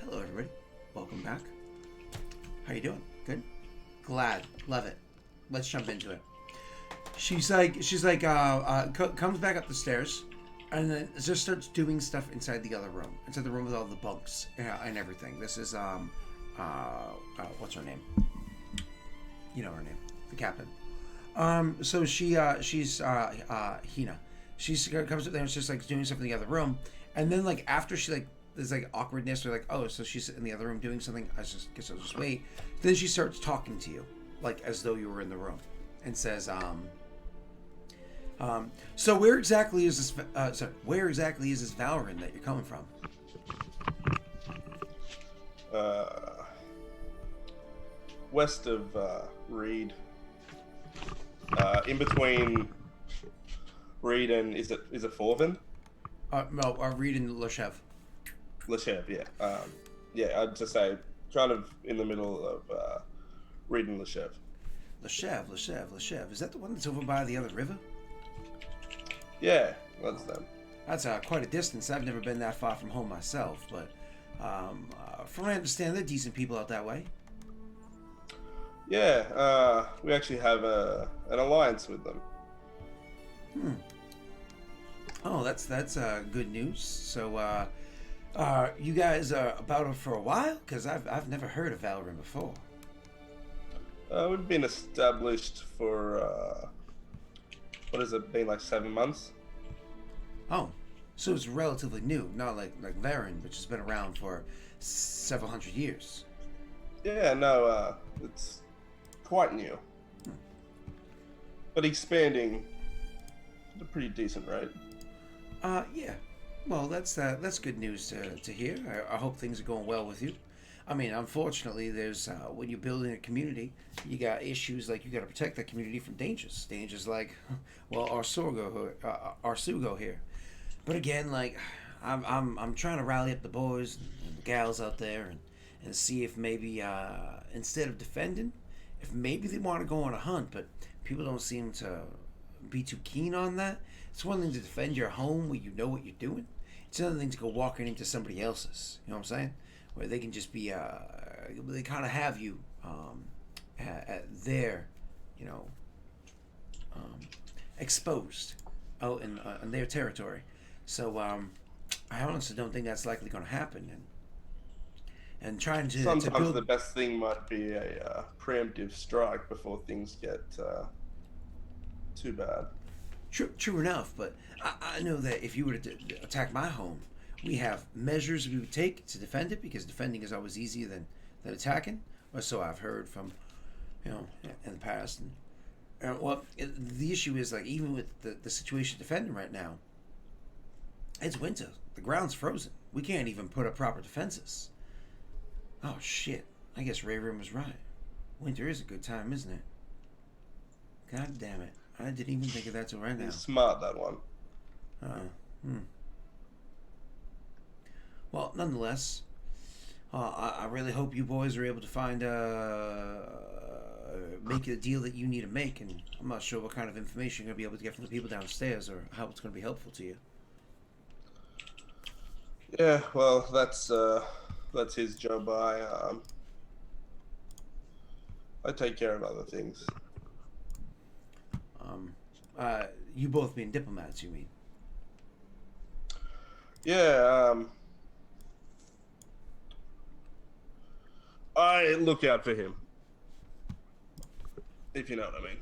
Hello, everybody. Welcome back. How you doing? Good. Glad. Love it. Let's jump into it. She's like, comes back up the stairs, and then just starts doing stuff inside the other room, inside the room with all the bunks and everything. This is what's her name? You know her name, the captain. So she's Hina. She comes up there and she's just like doing stuff in the other room, and then like after she like there's like awkwardness or like, oh, so she's in the other room doing something, I guess I'll just wait. Then she starts talking to you like as though you were in the room, and says so where exactly is this Valorant that you're coming from? West of Reed, in between Reed and is it Forvin? No, Reed and Leshev. Leshev, yeah. Yeah, I'd just say kind of in the middle of Reed and Leshev. Leshev. Is that the one that's over by the other river? Yeah, that's them. That's quite a distance. I've never been that far from home myself, but from what I understand, they're decent people out that way. Yeah, we actually have an alliance with them. Oh, that's good news. So, you guys are about it for a while? Because I've never heard of Valorant before. We've been established for what has it been, like 7 months? Oh, so it's relatively new, not like Valorant, which has been around for several hundred years. Yeah, no, it's quite new, but expanding at a pretty decent rate. Yeah. Well, that's good news to hear. I hope things are going well with you. I mean, unfortunately, there's when you're building a community, you got issues like you got to protect that community from dangers like, well, Arsugo here. But again, like, I'm trying to rally up the boys and the gals out there and see if maybe instead of defending, if maybe they want to go on a hunt, but people don't seem to be too keen on that. It's one thing to defend your home where you know what you're doing. It's another thing to go walking into somebody else's. You know what I'm saying? Where they can just be, they kind of have you at their, exposed out in their territory. So I honestly don't think that's likely going to happen. And trying to Sometimes to build... the best thing might be a preemptive strike before things get too bad. True enough, but I know that if you were to attack my home, we have measures we would take to defend it, because defending is always easier than attacking, or so I've heard from, in the past. And the issue is, like, even with the situation defending right now, it's winter. The ground's frozen. We can't even put up proper defenses. Oh, shit. I guess Ray Rim was right. Winter is a good time, isn't it? God damn it. I didn't even think of that till right now. He's smart, that one. Well, nonetheless, I really hope you boys are able to find make a deal that you need to make, and I'm not sure what kind of information you're going to be able to get from the people downstairs, or how it's going to be helpful to you. Yeah, well, that's his job. I take care of other things. You both being diplomats, you mean? Yeah, I look out for him, if you know what I mean.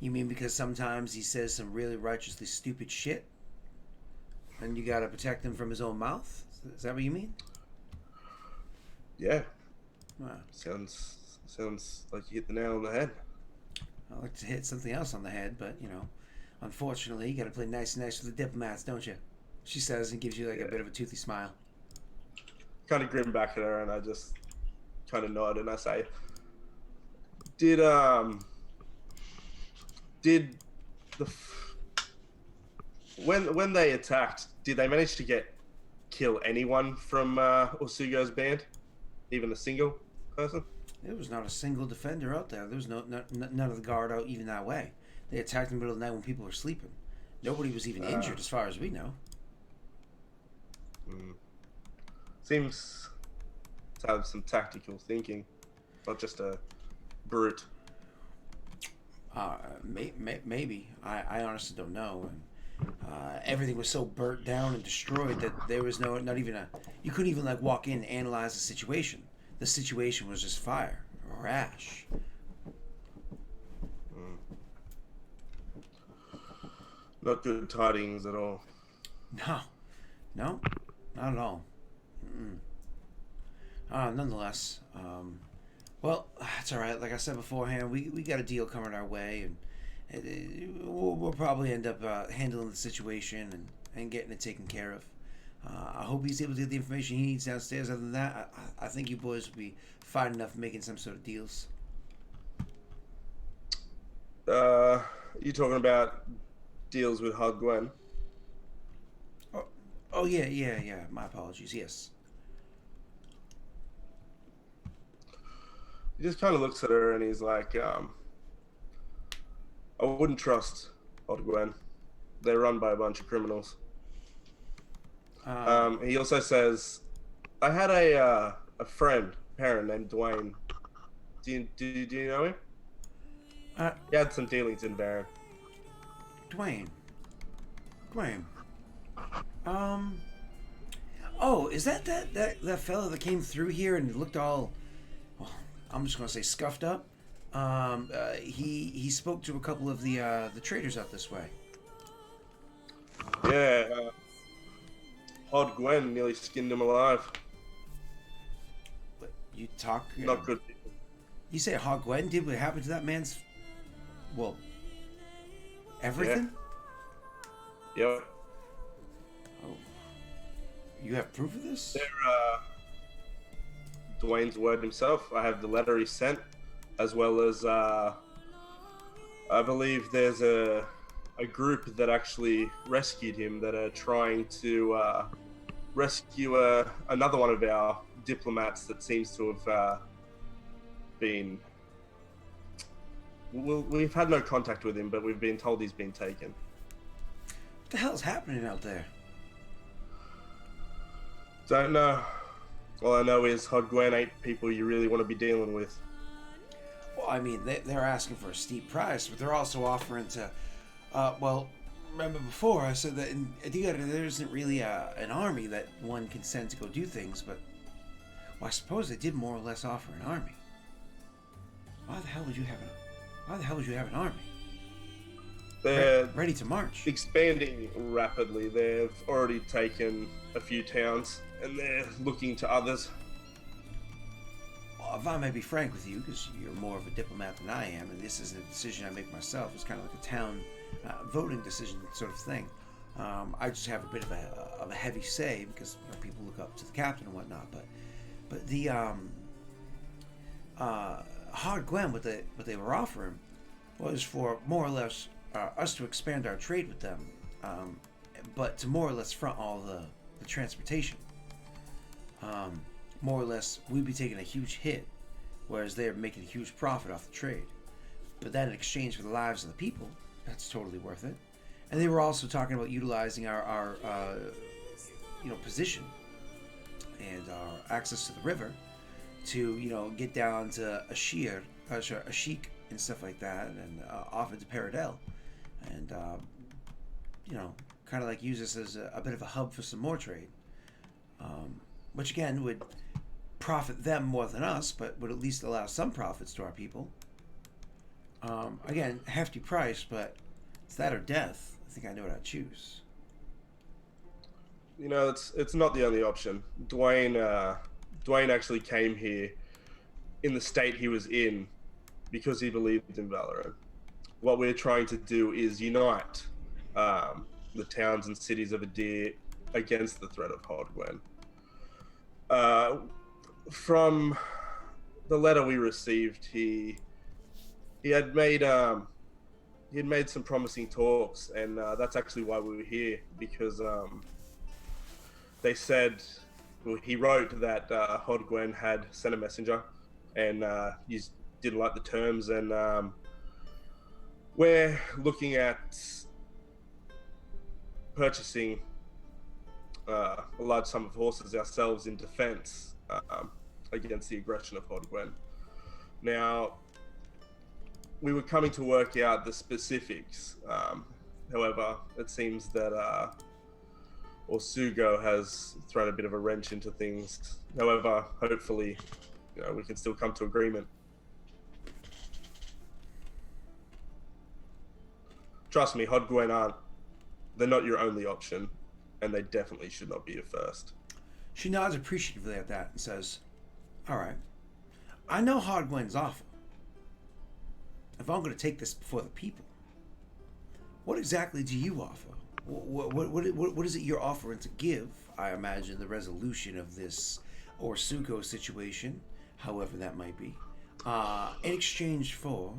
You mean because sometimes he says some really righteously stupid shit, and you gotta protect him from his own mouth? Is that what you mean? Yeah. Wow. Sounds like you hit the nail on the head. I like to hit something else on the head, but, unfortunately, you gotta play nice with the diplomats, don't you? She says, and gives you, like, a bit of a toothy smile. Kind of grin back at her, and I just kind of nod, and I say, Did when they attacked, did they manage to kill anyone from Osugo's band? Even a single person? There was not a single defender out there. There was none of the guard out even that way. They attacked in the middle of the night when people were sleeping. Nobody was even injured, as far as we know. Seems to have some tactical thinking, not just a brute. Maybe. I honestly don't know. And everything was so burnt down and destroyed that there was not even a. You couldn't even like walk in and analyze the situation. The situation was just fire or ash. Not good tidings at all. No, no, not at all. Nonetheless, well, it's all right. Like I said beforehand, we got a deal coming our way, and we'll probably end up handling the situation and getting it taken care of. I hope he's able to get the information he needs downstairs. Other than that, I think you boys will be fine enough making some sort of deals. You talking about deals with Hard Gwen? Oh yeah. My apologies. Yes. He just kind of looks at her and he's like, I wouldn't trust Hard Gwen. They're run by a bunch of criminals. He also says, I had a parent named Dwayne. Do you know him? He had some dealings in Baron. Dwayne. Oh, is that fella that came through here and looked all, well, I'm just gonna say scuffed up? He spoke to a couple of the traders out this way. Yeah, Hod Gwen nearly skinned him alive. But you talk. Not good people. You say Hod Gwen did what happened to that man's? Well, everything. Yeah. Yep. Oh, you have proof of this? They're Dwayne's word himself. I have the letter he sent, as well as I believe there's a group that actually rescued him that are trying to rescue another one of our diplomats that seems to have been. We've had no contact with him, but we've been told he's been taken. What the hell's happening out there? Don't know. All I know is Hod Gwen ain't people you really want to be dealing with. Well, I mean, they're asking for a steep price, but they're also offering to. Well, remember before I said that in Idir there isn't really an army that one can send to go do things, but well, I suppose they did more or less offer an army. Why the hell would you have an army? They're ready to march. Expanding rapidly. They've already taken a few towns, and they're looking to others. Well, if I may be frank with you, because you're more of a diplomat than I am, and this is a decision I make myself. It's kind of like a town voting decision sort of thing. I just have a bit of a heavy say because people look up to the captain and whatnot. But the Hard Gwen, what they were offering was for more or less us to expand our trade with them, but to more or less front all the transportation. More or less, we'd be taking a huge hit, whereas they're making a huge profit off the trade. But then in exchange for the lives of the people, that's totally worth it. And they were also talking about utilizing our position and our access to the river to get down to Ashik and stuff like that, and off into Paradel, and kind of like use this as a bit of a hub for some more trade, which again would profit them more than us, but would at least allow some profits to our people. Again, hefty price, but it's that or death. I think I know what I'd choose. It's not the only option. Dwayne actually came here in the state he was in because he believed in Valorant. What we're trying to do is unite the towns and cities of Idir against the threat of Hod Gwen. From the letter we received, he had made some promising talks, and that's actually why we were here, because they said, well, he wrote that Hod Gwen had sent a messenger, and he didn't like the terms, and we're looking at purchasing a large sum of horses ourselves in defense against the aggression of Hodgwen. Now, we were coming to work out the specifics. However, it seems that Orsugo has thrown a bit of a wrench into things. However, hopefully, we can still come to agreement. Trust me, Hodgwen they're not your only option, and they definitely should not be your first. She nods appreciatively at that and says, all right, I know Hodgwen's awful. If I'm going to take this before the people, what exactly do you offer? What is it you're offering to give? I imagine the resolution of this Orsugo situation, however that might be, in exchange for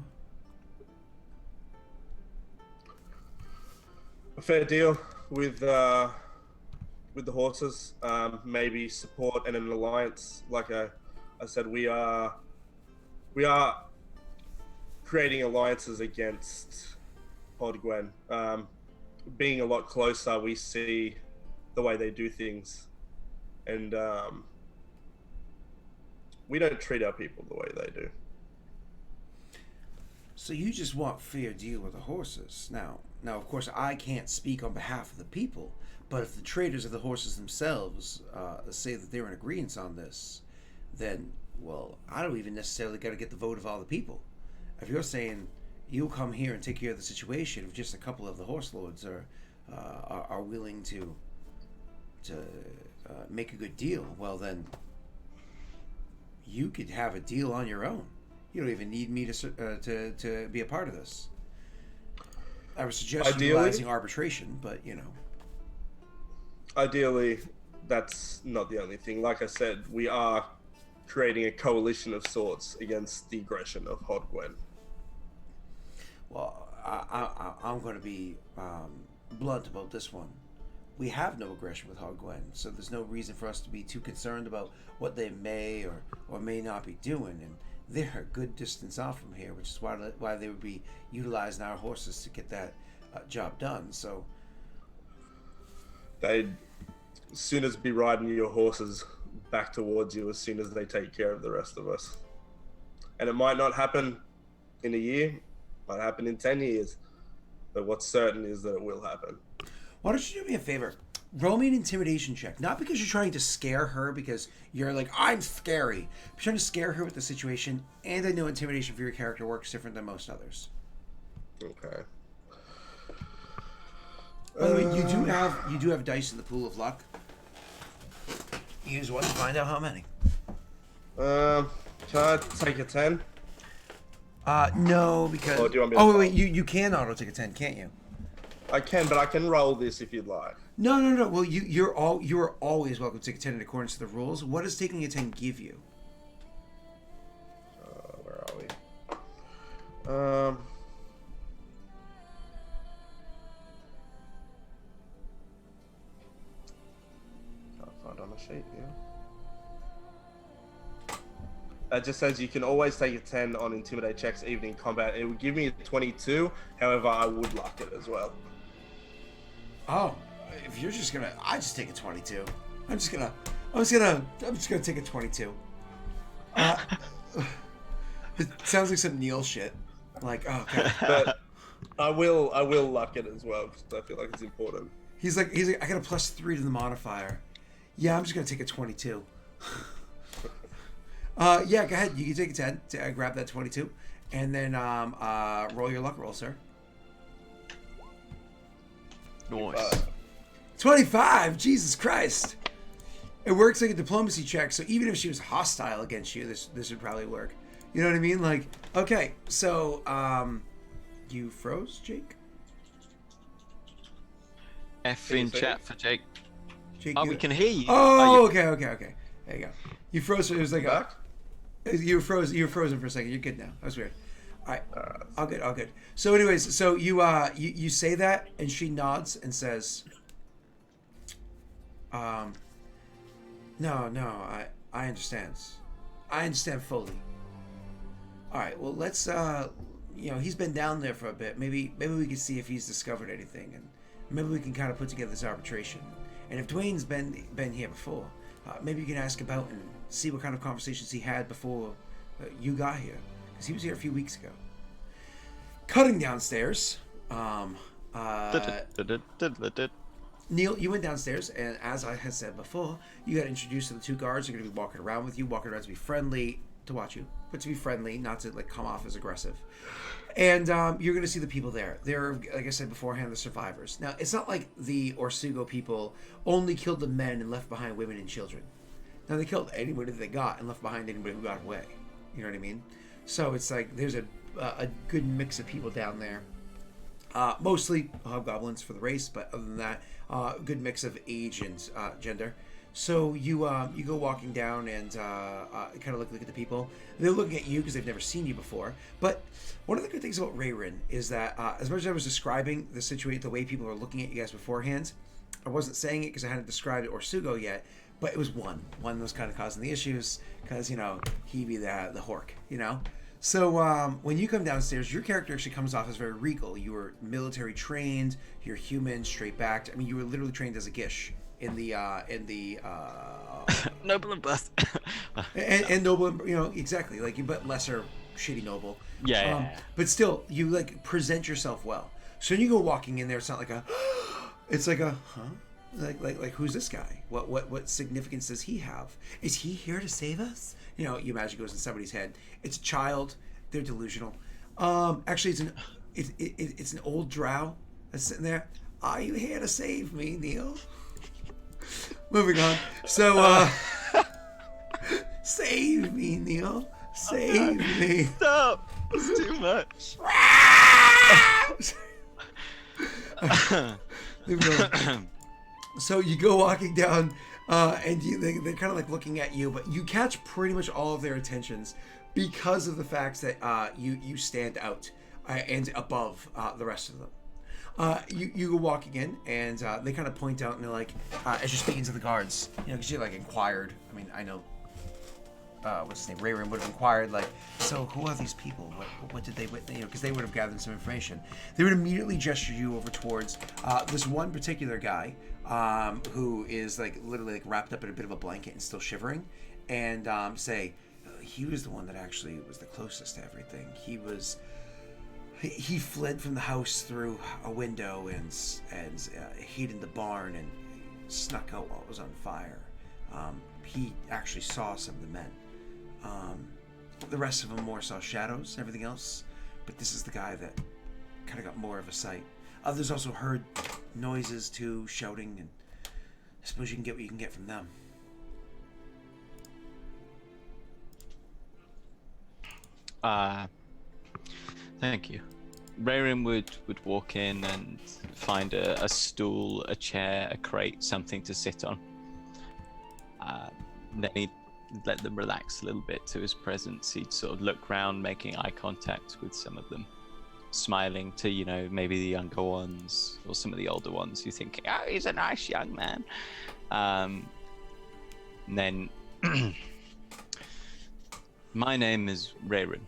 a fair deal with the horses, maybe support and an alliance. Like I said, we are creating alliances against Hodgwen. Being a lot closer, we see the way they do things, and we don't treat our people the way they do. So you just want fair deal with the horses. Now, of course, I can't speak on behalf of the people, but if the traders of the horses themselves say that they're in agreement on this, then, well, I don't even necessarily got to get the vote of all the people. If you're saying you'll come here and take care of the situation if just a couple of the horse lords are willing to make a good deal, well then, you could have a deal on your own. You don't even need me to be a part of this. I would suggest utilizing arbitration, but Ideally, that's not the only thing. Like I said, we are creating a coalition of sorts against the aggression of Hodgwen. Well, I'm going to be blunt about this one. We have no aggression with Hodgwen, so there's no reason for us to be too concerned about what they may or may not be doing. And they're a good distance off from here, which is why they would be utilizing our horses to get that job done. So they'd as soon as be riding your horses back towards you as soon as they take care of the rest of us. And it might not happen in a year, might happen in 10 years, but what's certain is that it will happen. Why don't you do me a favor? Roll me an intimidation check. Not because you're trying to scare her, because you're like, I'm scary. You're trying to scare her with the situation, and I know intimidation for your character works different than most others. Okay. By the way, you do have dice in the pool of luck. Use one to find out how many. Can I take a 10? No, because... Or do you want me to wait, you can auto take a 10, can't you? I can, but I can roll this if you'd like. No. Well, you are always welcome to take a 10 in accordance to the rules. What does taking a 10 give you? Where are we? Can't find on the sheet, yeah. It just says you can always take a 10 on intimidate checks even in combat. It would give me a 22, however, I would luck it as well. Oh, if you're just gonna, I just take a 22. I'm just gonna take a 22. It sounds like some Neil shit. Like, oh god. But I will luck it as well because I feel like it's important. He's like, I got a +3 to the modifier. Yeah, I'm just gonna take a 22. Yeah, go ahead. You can take a 10 to grab that 22, and then roll your luck roll, sir. Nice. 25. Jesus Christ! It works like a diplomacy check. So even if she was hostile against you, this would probably work. You know what I mean? Like, okay, so you froze, Jake? F in chat for Jake. Jake, we can hear you. Oh, okay. There you go. You froze. It was like you were frozen for a second. You're good now. That was weird. All right, all good. So, anyways, so you say that, and she nods and says, "No, I understand. I understand fully. All right, well, let's he's been down there for a bit. Maybe we can see if he's discovered anything, and maybe we can kind of put together this arbitration. And if Dwayne's been here before, maybe you can ask about and see what kind of conversations he had before you got here, because he was here a few weeks ago. Cutting downstairs, Neil, you went downstairs, and as I had said before, you got introduced to the two guards. They're going to be walking around with you, walking around to be friendly, to watch you, but to be friendly, not to like come off as aggressive. And you're going to see the people there. They're, like I said beforehand, the survivors. Now, it's not like the Orsugo people only killed the men and left behind women and children. Now, they killed anybody that they got and left behind anybody who got away. You know what I mean? So it's like there's a good mix of people down there. Mostly hobgoblins for the race, but other than that, good mix of age and gender. So you go walking down and kind of look at the people. They're looking at you because they've never seen you before. But one of the good things about Rayrin is that as much as I was describing the situation, the way people are looking at you guys beforehand, I wasn't saying it because I hadn't described Orsugo yet. But it was one that was kind of causing the issues because he be the hork, So when you come downstairs, your character actually comes off as very regal. You were military trained. You're human, straight backed. I mean, you were literally trained as a gish in the noble and birth. and noble, exactly like you, but lesser shitty noble. Yeah. But still, you like present yourself well. So when you go walking in there, it's not like it's like a huh. Like who's this guy? What significance does he have? Is he here to save us? You imagine it goes in somebody's head. It's a child. They're delusional. Actually, it's an old drow that's sitting there. Are you here to save me, Neil? Moving on. So, save me, Neil. Save me. Stop. It's too much. So you go walking down, and they're kind of like looking at you, but you catch pretty much all of their attentions because of the fact that you stand out and above the rest of them. You go walking in, and they kind of point out, and they're like, as you're speaking to the guards, because you like inquired. I mean, I know. What's his name? Rayrin would have inquired, like, so who are these people? What did they, because they would have gathered some information. They would immediately gesture you over towards this one particular guy who is like literally like wrapped up in a bit of a blanket and still shivering, and say he was the one that actually was the closest to everything. He fled from the house through a window and hid in the barn and snuck out while it was on fire. He actually saw some of the men. The rest of them more saw shadows, everything else. But this is the guy that kind of got more of a sight. Others also heard noises too, shouting, and I suppose you can get what you can get from them. Thank you. Rayrin would walk in and find a stool, a chair, a crate, something to sit on. Then he'd let them relax a little bit to his presence. He'd sort of look round, making eye contact with some of them, smiling to, maybe the younger ones or some of the older ones who think, oh, he's a nice young man. And then, my name is Rayrin.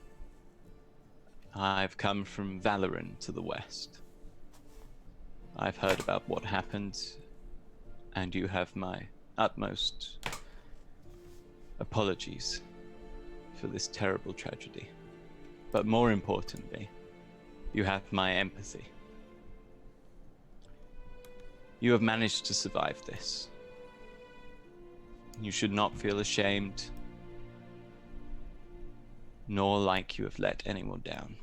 I've come from Valoran to the west. I've heard about what happened, and you have my utmost apologies for this terrible tragedy. But more importantly, you have my empathy. You have managed to survive this. You should not feel ashamed, nor like you have let anyone down.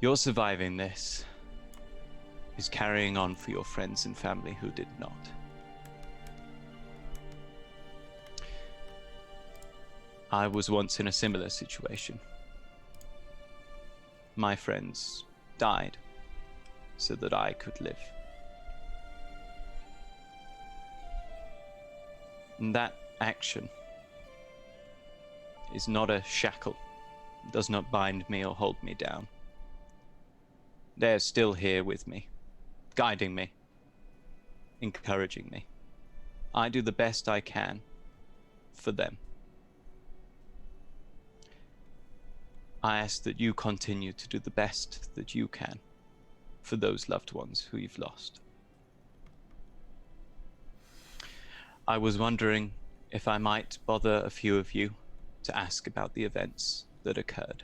Your surviving this is carrying on for your friends and family who did not. I was once in a similar situation. My friends died so that I could live. And that action is not a shackle, does not bind me or hold me down. They're still here with me, guiding me, encouraging me. I do the best I can for them. I ask that you continue to do the best that you can for those loved ones who you've lost. I was wondering if I might bother a few of you to ask about the events that occurred.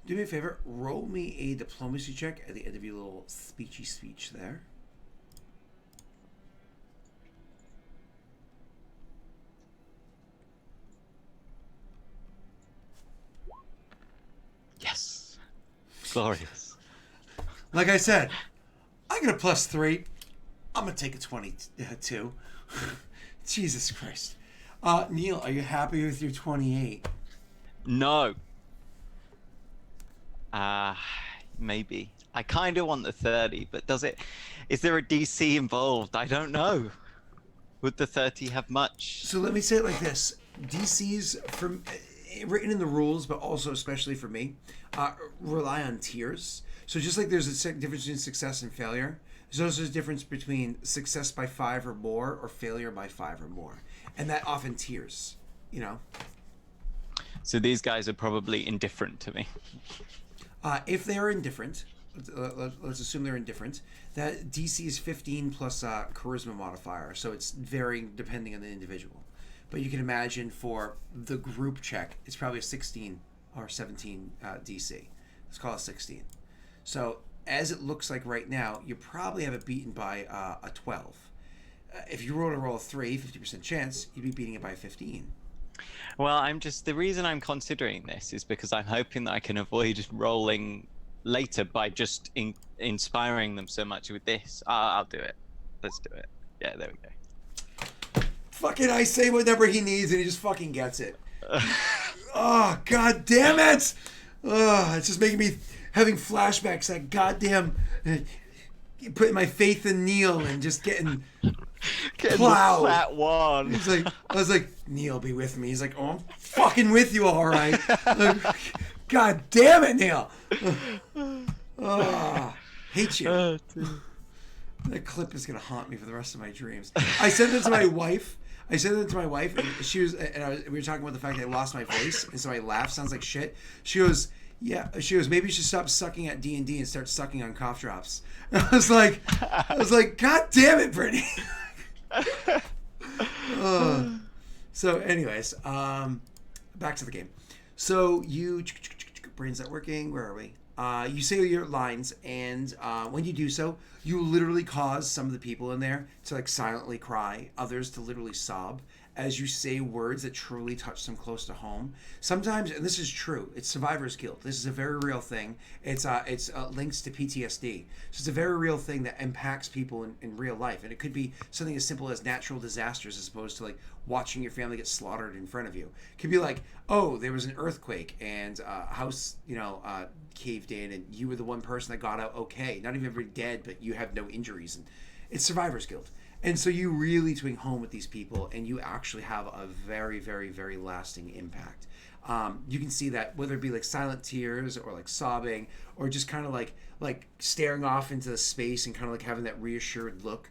Do me a favor, roll me a diplomacy check at the end of your little speechy speech there. Yes. Glorious. Like I said, I got a +3. I'm gonna take a 22. Jesus Christ. Neil, are you happy with your 28? No. Maybe. I kind of want the 30, but is there a DC involved? I don't know. Would the 30 have much? So let me say it like this. DCs, written in the rules, but also especially for me, rely on tiers. So just like there's a difference between success and failure, there's also a difference between success by 5 or more or failure by 5 or more. And that often tiers, you know? So these guys are probably indifferent to me. If they are indifferent, let's assume they're indifferent, that DC is 15 plus charisma modifier, so it's varying depending on the individual. But you can imagine for the group check, it's probably a 16 or 17 DC. Let's call it 16. So as it looks like right now, you probably have it beaten by a 12. If you roll a 3, 50% chance, you'd be beating it by 15. Well, the reason I'm considering this is because I'm hoping that I can avoid rolling later by just inspiring them so much with this. I'll do it. Let's do it. Yeah, there we go. Fucking I say whatever he needs and he just fucking gets it. Oh, god damn it! Oh, it's just making me having flashbacks. That goddamn putting my faith in Neil and just getting plowed. The flat one. I was like, Neil, be with me. He's like, oh, I'm fucking with you, all right. God damn it, Neil. Oh, hate you. That clip is gonna haunt me for the rest of my dreams. I sent it to my wife. And we were talking about the fact that I lost my voice, and so I laughed. Sounds like shit. She goes, yeah. She goes, maybe you should stop sucking at D&D and start sucking on cough drops. And I was like, God damn it, Brittany. So, anyways, back to the game. So you brains not working. Where are we? You say your lines, and when you do so, you literally cause some of the people in there to like silently cry, others to literally sob as you say words that truly touch them close to home. Sometimes, and this is true, it's survivor's guilt. This is a very real thing. It's links to PTSD. So it's a very real thing that impacts people in real life, and it could be something as simple as natural disasters as opposed to like watching your family get slaughtered in front of you. It could be like, oh, there was an earthquake and a house, caved in, and you were the one person that got out okay. Not even everybody dead, but you have no injuries, and it's survivor's guilt. And so you really swing home with these people, and you actually have a very, very, very lasting impact. You can see that whether it be like silent tears or like sobbing or just kind of like staring off into the space and kind of like having that reassured look.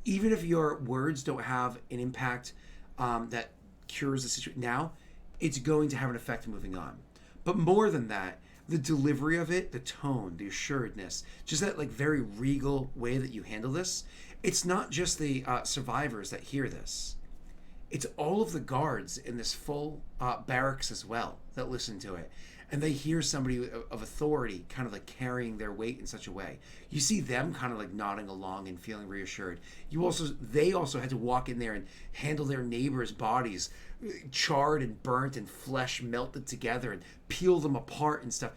Even if your words don't have an impact that cures the situation now, it's going to have an effect moving on. But more than that, the delivery of it, the tone, the assuredness, just that like very regal way that you handle this. It's not just the survivors that hear this. It's all of the guards in this full barracks as well that listen to it. And they hear somebody of authority kind of like carrying their weight in such a way. You see them kind of like nodding along and feeling reassured. They also had to walk in there and handle their neighbors' bodies charred and burnt and flesh melted together and peel them apart and stuff.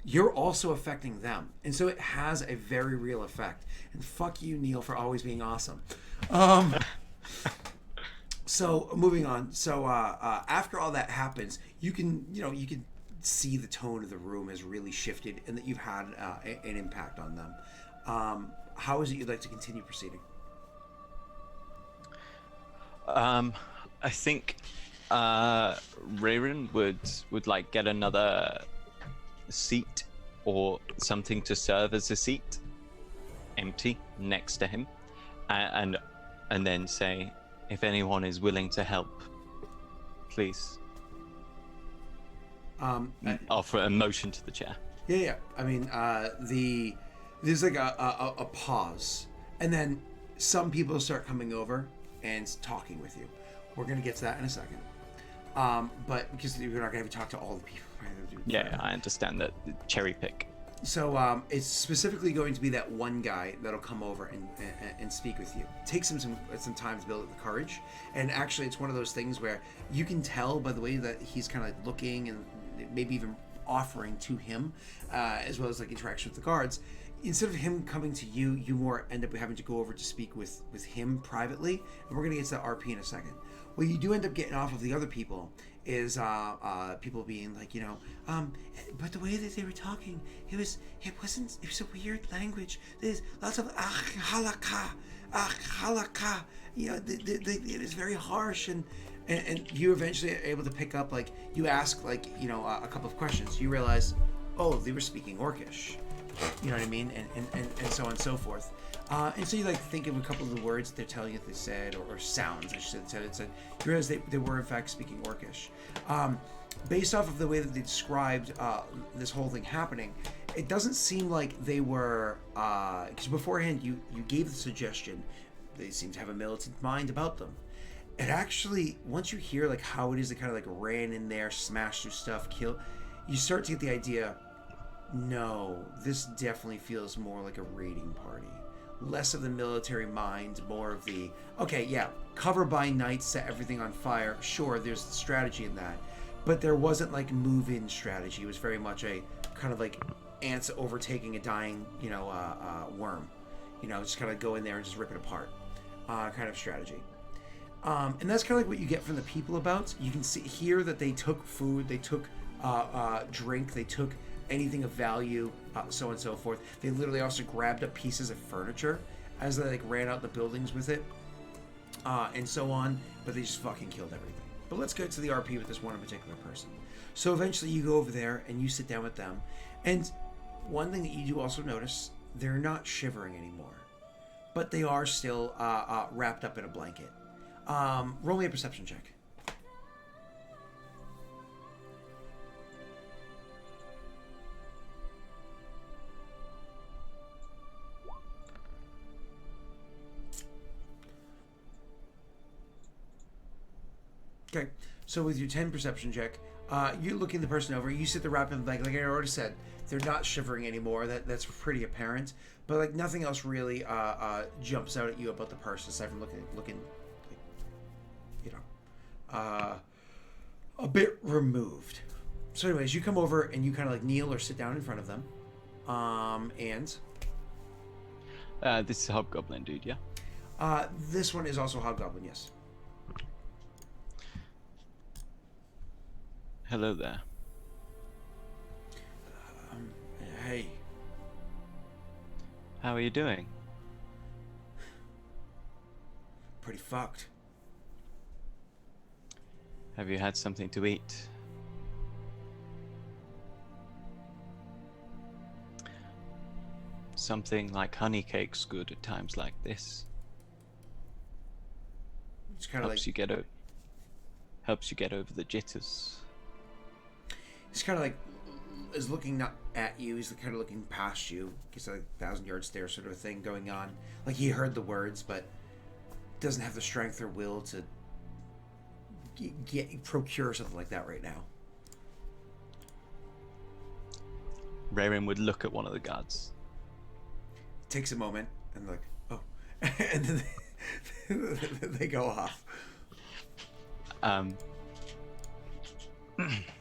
You're also affecting them. And so it has a very real effect. And fuck you, Neil, for always being awesome. So moving on. So after all that happens, you can see the tone of the room has really shifted and that you've had an impact on them. How is it you'd like to continue proceeding? I think Rayron would like get another seat or something to serve as a seat, empty next to him, and then say, if anyone is willing to help, please. Offer a motion to the chair. Yeah. I mean, there's like a pause, and then some people start coming over and talking with you. We're gonna get to that in a second. But because we're not gonna have to talk to all the people. Right? Yeah, I understand that. Cherry pick. So it's specifically going to be that one guy that'll come over and speak with you. It takes him some time to build up the courage, and actually it's one of those things where you can tell by the way that he's kind of like looking and maybe even offering to him, as well as like interaction with the guards. Instead of him coming to you, you more end up having to go over to speak with him privately, and we're gonna get to that RP in a second. What you do end up getting off of the other people is people being like, but the way that they were talking, it was a weird language. There's lots of halaka, it is very harsh, and you eventually are able to pick up, like, you ask, like, a couple of questions. You realize, oh, they were speaking Orcish. You know what I mean? And so on and so forth. And so you like think of a couple of the words they're telling you that they said, or sounds, I should say. It said, you realize they were in fact speaking Orcish. Based off of the way that they described this whole thing happening, it doesn't seem like they were, because beforehand you gave the suggestion they seem to have a militant mind about them. It actually, once you hear like how it is they kind of like ran in there, smashed through stuff, killed, you start to get the idea, no, this definitely feels more like a raiding party. Less of the military mind, more of the, okay, yeah, cover by night, set everything on fire. Sure, there's strategy in that. But there wasn't like move-in strategy. It was very much a kind of like ants overtaking a dying, worm. Just kind of go in there and just rip it apart kind of strategy. And that's kind of like what you get from the people about. You can see here that they took food, they took drink, they took anything of value, so on and so forth. They literally also grabbed up pieces of furniture as they like ran out the buildings with it, and so on. But they just fucking killed everything. But let's get to the RP with this one particular person. So eventually you go over there and you sit down with them. And one thing that you do also notice, they're not shivering anymore, but they are still wrapped up in a blanket. Roll me a perception check. Okay, so with your 10 perception check, you're looking the person over. You sit the wrap in the blanket. Like I already said, they're not shivering anymore. That's pretty apparent. But like nothing else really jumps out at you about the person aside from looking a bit removed. So anyways, you come over and you kind of like kneel or sit down in front of them. And this is a hobgoblin dude, yeah? This one is also hobgoblin, yes. Hello there. Hey. How are you doing? Pretty fucked. Have you had something to eat? Something like honey cake's good at times like this. It's kind of like helps you get over the jitters. He's kind of like is looking not at you. He's kind of looking past you. He's like 1,000-yard stare sort of thing going on. Like he heard the words, but doesn't have the strength or will to procure something like that right now. Rayrin would look at one of the guards. Takes a moment and like, oh, and then they go off.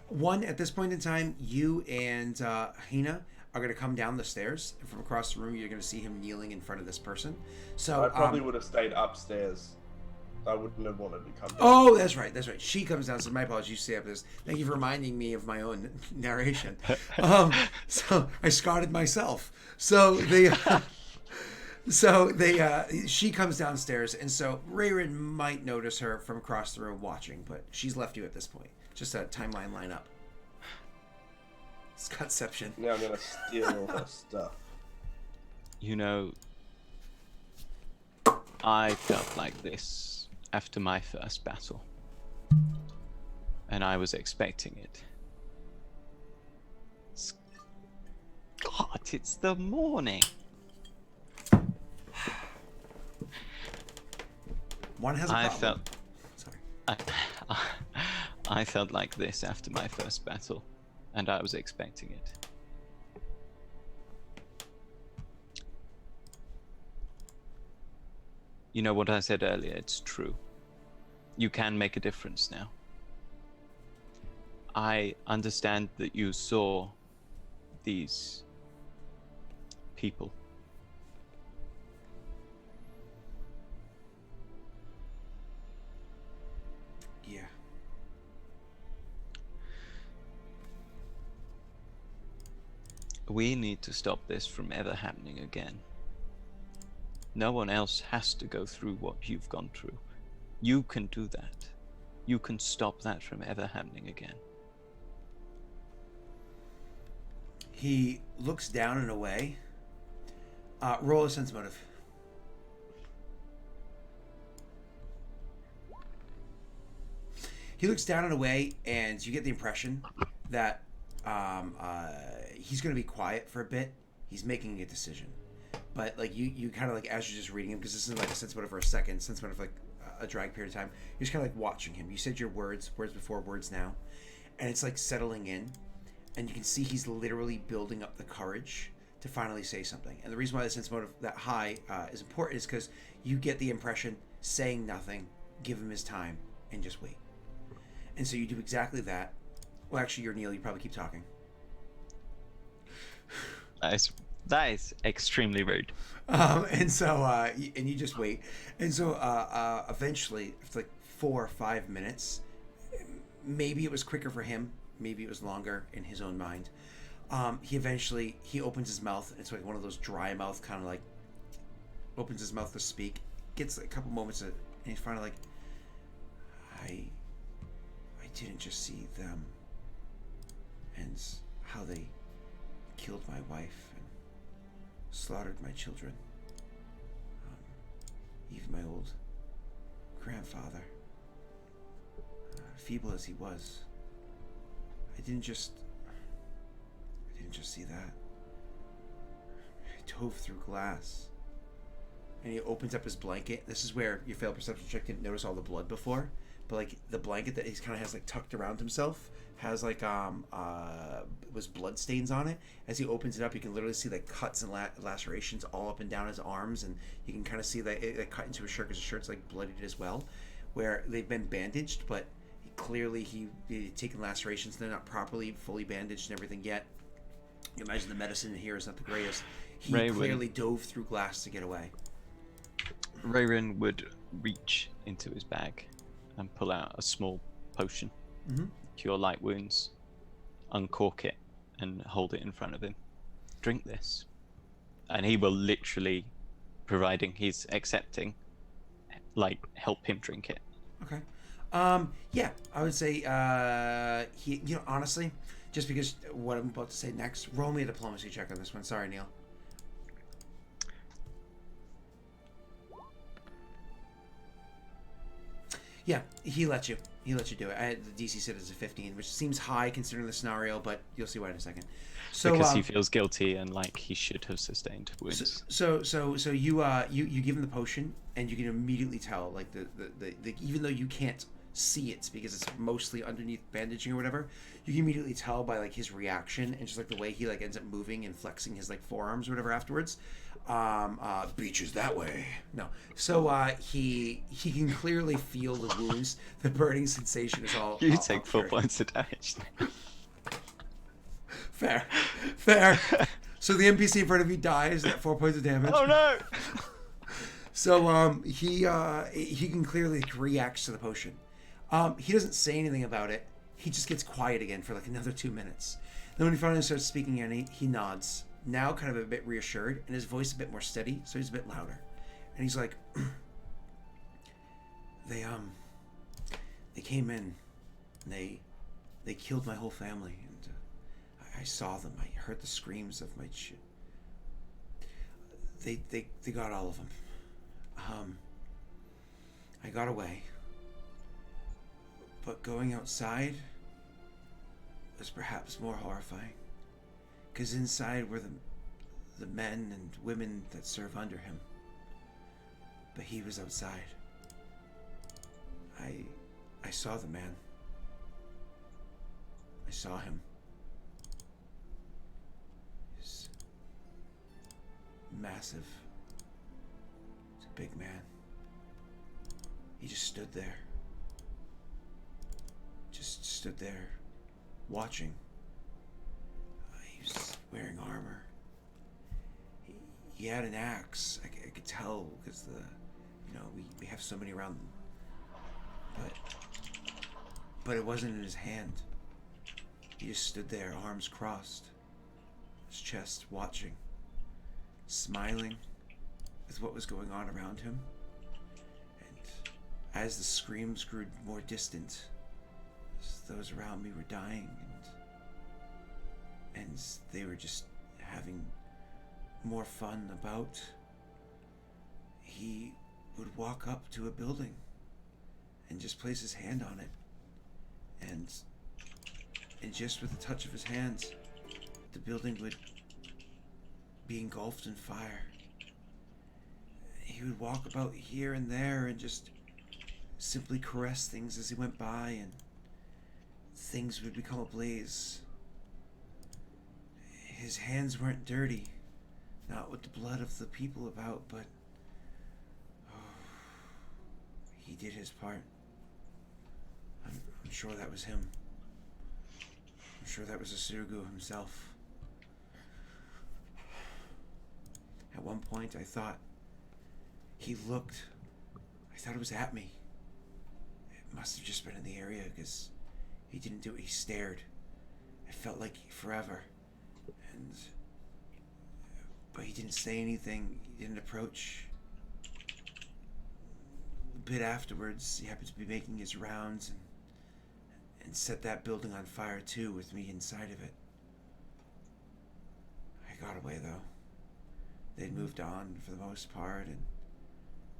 One, at this point in time, you and Hina are going to come down the stairs, and from across the room, you're going to see him kneeling in front of this person. So I probably would have stayed upstairs. I wouldn't have wanted to come down. Oh, that's right. She comes down. So my apologies. You stay up this. Thank you for reminding me of my own narration. So I scarred myself. She comes downstairs, and so Rayrin might notice her from across the room watching, but she's left you at this point. Just a timeline line up. Scottception. Now I'm gonna steal all her stuff. I felt like this after my first battle, and I was expecting it. night. It's the morning. One has a problem. Sorry. I felt like this after my first battle, and I was expecting it. You know what I said earlier, it's true. You can make a difference now. I understand that you saw these people. Yeah. We need to stop this from ever happening again. No one else has to go through what you've gone through. You can do that. You can stop that from ever happening again. He looks down and away. Roll a sense motive. He looks down and away, and you get the impression that he's going to be quiet for a bit. He's making a decision. But like you kind of like, as you're just reading him, because this isn't like a sense motive for a second, sense motive like a drag period of time. You're just kind of like watching him. You said your words before, words now, and it's like settling in, and you can see he's literally building up the courage to finally say something. And the reason why the sense motive that high is important is because you get the impression saying nothing, give him his time, and just wait. And so you do exactly that. Well, actually, you're Neil. You probably keep talking. That is extremely rude. And so, and you just wait. And so, eventually, after like 4 or 5 minutes, maybe it was quicker for him, maybe it was longer in his own mind. He opens his mouth. It's like one of those dry mouth kind of like opens his mouth to speak. Gets a couple moments, and he's finally like, I didn't just see them and how they killed my wife and slaughtered my children. Even my old grandfather, feeble as he was. I didn't just see that. I dove through glass. And he opens up his blanket. This is where your failed perception check didn't notice all the blood before. But like the blanket that he kind of has like tucked around himself has like was blood stains on it. As he opens it up, you can literally see like cuts and lacerations all up and down his arms, and you can kind of see that it cut into his shirt because his shirt's like bloodied as well, where they've been bandaged, but clearly he taken lacerations. They're not properly fully bandaged and everything yet. You imagine the medicine in here is not the greatest. He clearly dove through glass to get away. Rayrin would reach into his bag and pull out a small potion, cure light wounds, uncork it, and hold it in front of him. Drink this. And he will literally, providing he's accepting, like, help him drink it. Okay. Yeah, I would say, honestly, just because what I'm about to say next, roll me a diplomacy check on this one. Sorry, Neil. Yeah, he let you do it. The DC said it's a 15, which seems high considering the scenario, but you'll see why in a second. So because he feels guilty and like he should have sustained wounds. So you give him the potion, and you can immediately tell, like the even though you can't see it because it's mostly underneath bandaging or whatever, you can immediately tell by like his reaction and just like the way he like ends up moving and flexing his like forearms or whatever afterwards. Beaches that way. No. So he can clearly feel the wounds. The burning sensation is all. You take 4 points of damage. Fair. So the NPC in front of you dies at 4 points of damage. Oh no! So he can clearly react to the potion. He doesn't say anything about it. He just gets quiet again for like another 2 minutes. Then when he finally starts speaking again, he nods. Now kind of a bit reassured, and his voice a bit more steady, so he's a bit louder. And he's like, they came in, and they killed my whole family, and I saw them. I heard the screams of my they got all of them. I got away, but going outside was perhaps more horrifying. Because inside were the men and women that serve under him. But he was outside. I saw the man. I saw him. He's massive. He's a big man. He just stood there. Just stood there, watching. He was wearing armor. He had an axe. I could tell because we have so many around them. But it wasn't in his hand. He just stood there, arms crossed, his chest, watching, smiling with what was going on around him. And as the screams grew more distant, as those around me were dying, and they were just having more fun about, he would walk up to a building and just place his hand on it. And just with the touch of his hands, the building would be engulfed in fire. He would walk about here and there and just simply caress things as he went by, and things would become ablaze. His hands weren't dirty, not with the blood of the people about, but he did his part. I'm sure that was him. I'm sure that was Asugu himself. At one point, I thought he looked. I thought it was at me. It must have just been in the area because he didn't do it. He stared. It felt like forever. But he didn't say anything. He didn't approach. A bit afterwards, he happened to be making his rounds and set that building on fire too, with me inside of it. I got away though. They'd moved on for the most part, and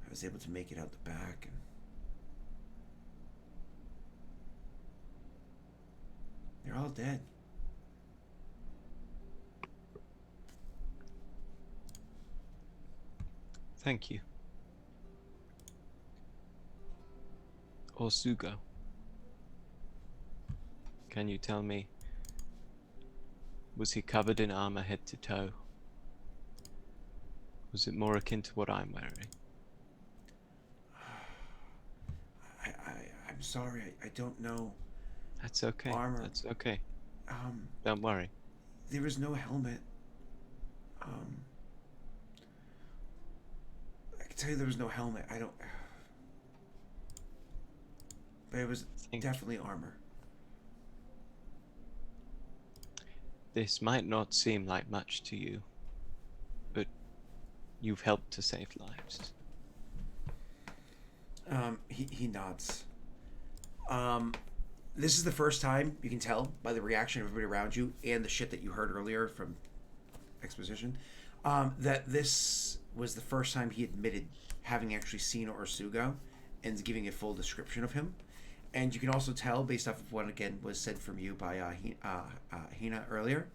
I was able to make it out the back. And they're all dead. Thank you. Osugo. Can you tell me, was he covered in armor head to toe? Was it more akin to what I'm wearing? I'm sorry, I don't know. That's okay. Armor. That's okay. Don't worry. There was no helmet. I can tell you there was no helmet. I don't. But it was definitely armor. This might not seem like much to you, but you've helped to save lives. He nods. This is the first time, you can tell by the reaction of everybody around you and the shit that you heard earlier from exposition, that this was the first time he admitted having actually seen Orsugo and giving a full description of him. And you can also tell, based off of what, again, was said from you by Hina earlier,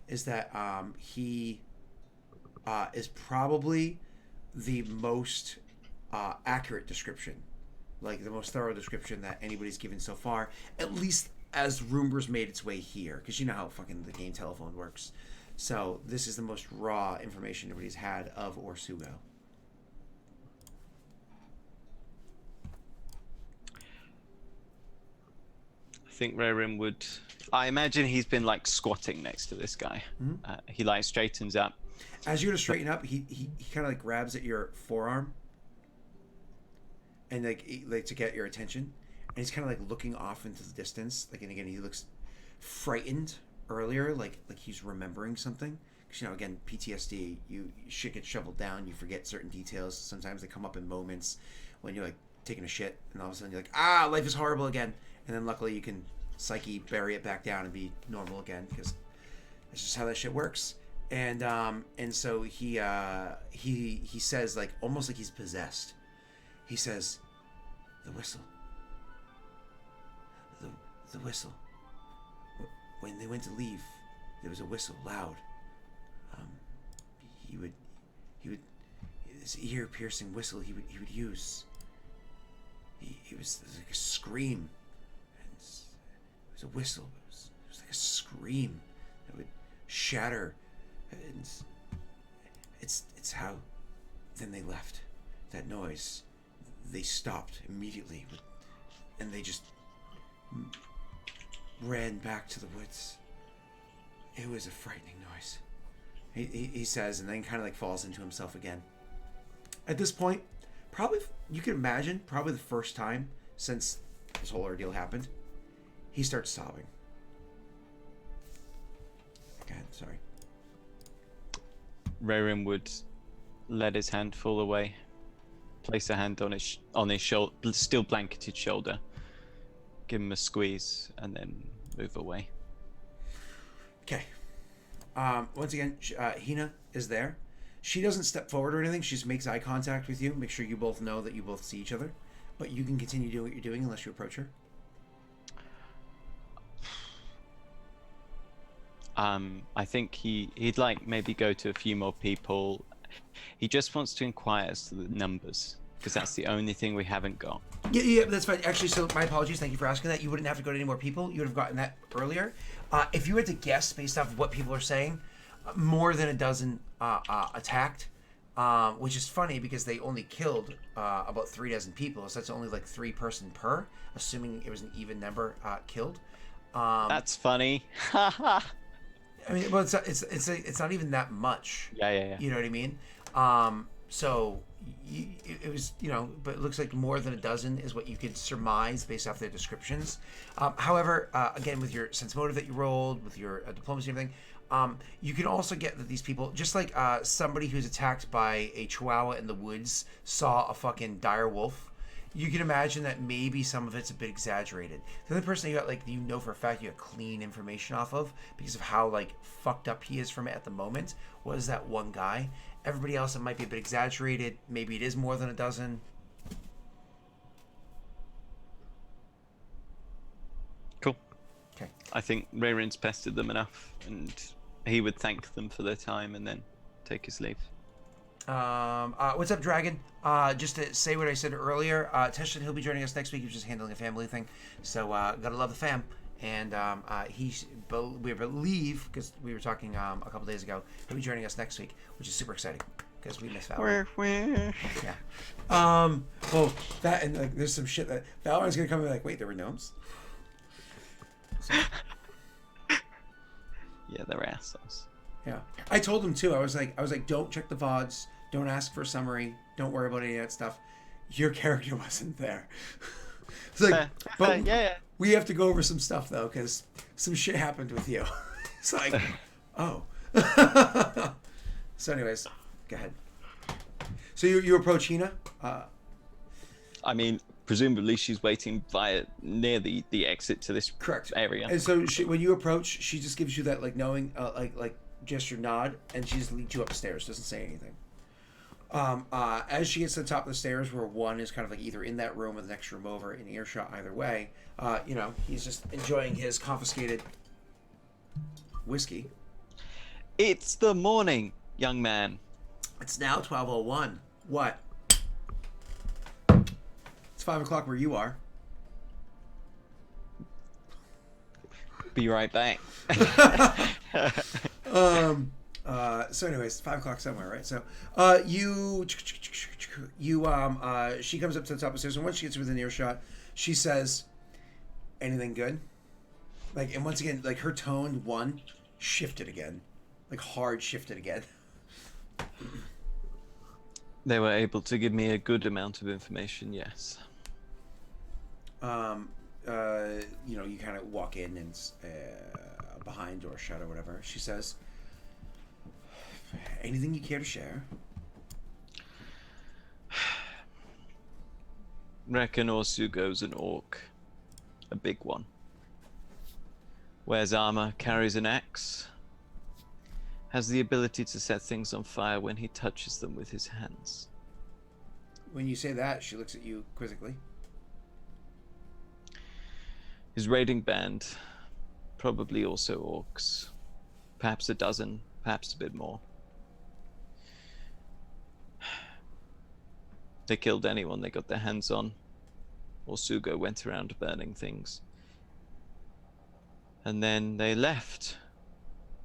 is that he is probably the most accurate description, like the most thorough description that anybody's given so far, at least as rumors made its way here, because you know how fucking the game telephone works. So this is the most raw information everybody's had of Orsugo. I think Rerim would... I imagine he's been like squatting next to this guy. Mm-hmm. He like straightens up. As you go to straighten up, he kind of like grabs at your forearm and like to get your attention, and he's kind of like looking off into the distance. Like, and again, he looks frightened earlier, like he's remembering something. Because, you know, again, PTSD, you shit gets shoveled down, you forget certain details. Sometimes they come up in moments when you're like taking a shit, and all of a sudden you're like, life is horrible again. And then luckily you can psyche bury it back down and be normal again, because that's just how that shit works. And so he says, like, almost like he's possessed. He says, the whistle. The whistle. When they went to leave, there was a whistle, loud. this ear-piercing whistle he would use. It was like a scream. And it was a whistle. It was like a scream that would shatter. And it's how. Then they left. That noise. They stopped immediately, and they just ran back to the woods. It was a frightening noise. He says, and then kind of like falls into himself again. At this point, probably, you can imagine, probably the first time since this whole ordeal happened, he starts sobbing. Go ahead, sorry. Rayrin would let his hand fall away, place a hand on his shoulder, still blanketed shoulder, give him a squeeze, and then move away. Okay. Once again, Hina is there. She doesn't step forward or anything. She just makes eye contact with you. Make sure you both know that you both see each other. But you can continue doing what you're doing unless you approach her. I think he'd like maybe go to a few more people. He just wants to inquire as to the numbers, because that's the only thing we haven't got. Yeah, that's fine. Actually, so my apologies. Thank you for asking that. You wouldn't have to go to any more people. You would have gotten that earlier. If you had to guess based off of what people are saying, more than a dozen attacked, which is funny because they only killed about 3 dozen people. So that's only like 3 person per, assuming it was an even number killed. That's funny. I mean, well, it's not even that much. Yeah. You know what I mean? So it was, but it looks like more than a dozen is what you could surmise based off their descriptions. However, again, with your sense motive that you rolled, with your diplomacy and everything, you can also get that these people, just like somebody who's attacked by a chihuahua in the woods saw a fucking dire wolf, you can imagine that maybe some of it's a bit exaggerated. The other person that you got, for a fact you got clean information off of because of how fucked up he is from it at the moment was that one guy. Everybody else, it might be a bit exaggerated. Maybe it is more than a dozen. Cool. Okay. I think Rayrin's pestered them enough, and he would thank them for their time and then take his leave. What's up, Dragon? Just to say what I said earlier, Teshin, he'll be joining us next week. He's just handling a family thing. So, gotta love the fam. And we believe, because we were talking a couple days ago, he'll be joining us next week, which is super exciting because we miss Valorant. Yeah. Well, that and there's some shit that Valorant's gonna come and be like, wait, there were gnomes. So. Yeah, they're assholes. Yeah, I told him too. I was like, don't check the VODs, don't ask for a summary, don't worry about any of that stuff. Your character wasn't there. It's like, but yeah. We have to go over some stuff though, because some shit happened with you. It's like, oh. So, anyways, go ahead. So you approach Hina. I mean, presumably she's waiting near the exit to this Correct area. And so when you approach, she just gives you that knowing gesture nod, and she just leads you upstairs. Doesn't say anything. As she gets to the top of the stairs, where one is kind of either in that room or the next room over, in earshot either way, he's just enjoying his confiscated whiskey. It's the morning, young man. It's now 12:01. What? It's 5 o'clock where you are. Be right back. So anyways, 5 o'clock somewhere, right? So, she comes up to the top of the stairs, and once she gets within earshot, she says, "Anything good?" And once again, her tone shifted again, hard shifted again. They were able to give me a good amount of information, yes. You kind of walk in and behind door shut or whatever. She says, "Anything you care to share?" Reckon Orsugo's an orc. A big one. Wears armor, carries an axe. Has the ability to set things on fire when he touches them with his hands. When you say that, she looks at you quizzically. His raiding band, probably also orcs. Perhaps a dozen, perhaps a bit more. They killed anyone they got their hands on. Orsugo went around burning things. And then they left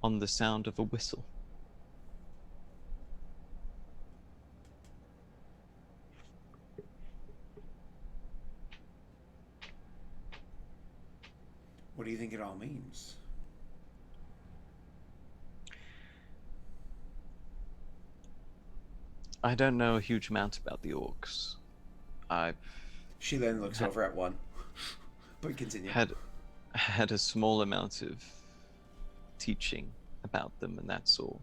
on the sound of a whistle. What do you think it all means? I don't know a huge amount about the orcs. I've She then looks over at one. But continue. had a small amount of teaching about them, and that's all.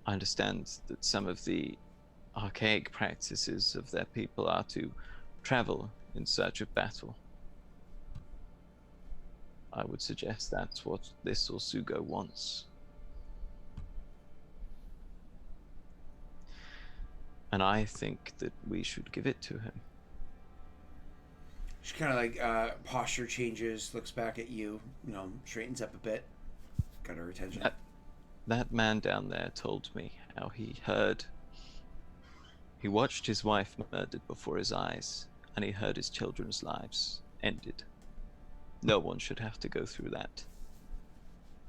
I understand that some of the archaic practices of their people are to travel in search of battle. I would suggest that's what this Orsugo wants. And I think that we should give it to him. She kind of like posture changes, looks back at you, straightens up a bit. Got her attention. That man down there told me how he watched his wife murdered before his eyes, and he heard his children's lives ended. No one should have to go through that.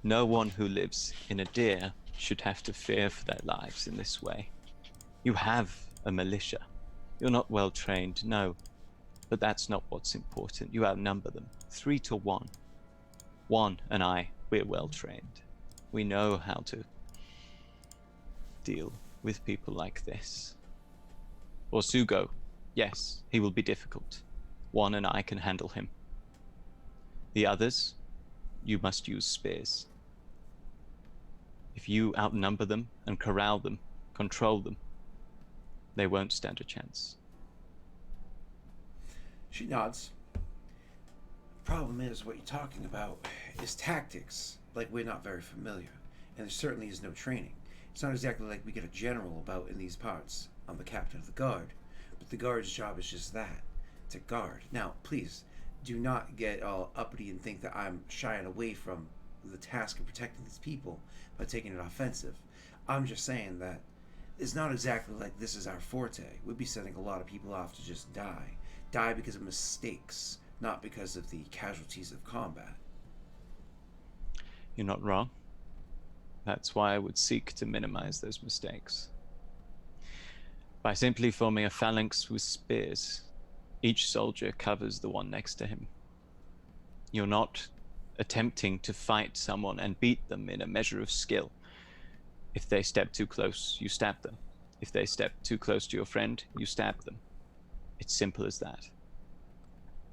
No one who lives in Idir should have to fear for their lives in this way. You have a militia. You're not well trained, no. But that's not what's important. You outnumber them 3-1. Juan and I, we're well trained. We know how to deal with people like this. Orsugo, yes, he will be difficult. Juan and I can handle him. The others, you must use spears. If you outnumber them and corral them, control them, they won't stand a chance. She nods. The problem is, what you're talking about is tactics, like we're not very familiar, and there certainly is no training. It's not exactly like we get a general about in these parts. I'm the captain of the guard, but the guard's job is just that, to guard. Now, please, do not get all uppity and think that I'm shying away from the task of protecting these people by taking it offensive. I'm just saying that it's not exactly like this is our forte. We'd be sending a lot of people off to just die. Die because of mistakes, not because of the casualties of combat. You're not wrong. That's why I would seek to minimize those mistakes. By simply forming a phalanx with spears, each soldier covers the one next to him. You're not attempting to fight someone and beat them in a measure of skill. If they step too close, you stab them. If they step too close to your friend, you stab them. It's simple as that.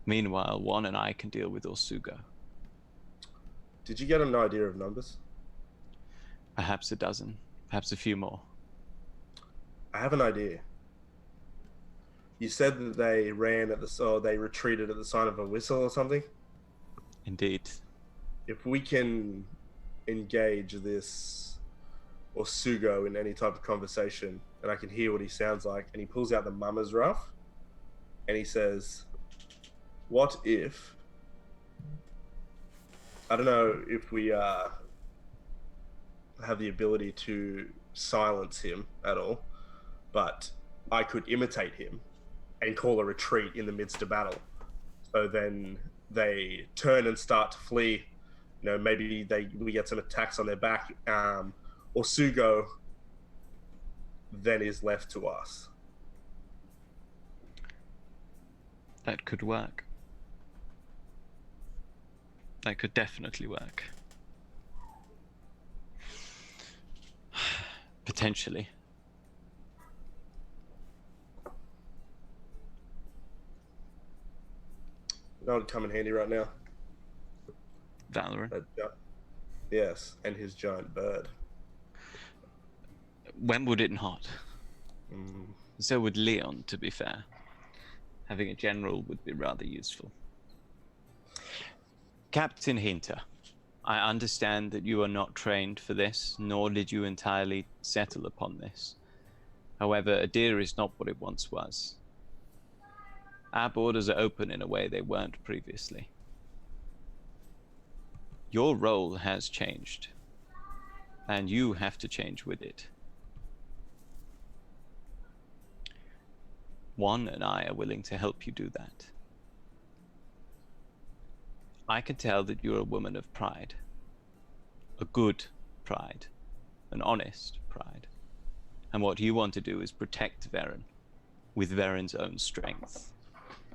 Meanwhile, Juan and I can deal with Orsugo. Did you get an idea of numbers? Perhaps a dozen, perhaps a few more. I have an idea. You said that they they retreated at the sign of a whistle or something? Indeed. If we can engage this Orsugo in any type of conversation, and I can hear what he sounds like, and he pulls out the mama's rough, and he says, what if, I don't know if we have the ability to silence him at all, but I could imitate him and call a retreat in the midst of battle. So then they turn and start to flee. Maybe we get some attacks on their back. Orsugo then is left to us. That could work. That could definitely work. Potentially. That would come in handy right now. Valorant. Yes, and his giant bird. When would it not? So would Leon, to be fair. Having a general would be rather useful. Captain Hinter, I understand that you are not trained for this, nor did you entirely settle upon this. However, Idir is not what it once was. Our borders are open in a way they weren't previously. Your role has changed, and you have to change with it. Juan and I are willing to help you do that. I can tell that you're a woman of pride. A good pride. An honest pride. And what you want to do is protect Varen with Varen's own strength.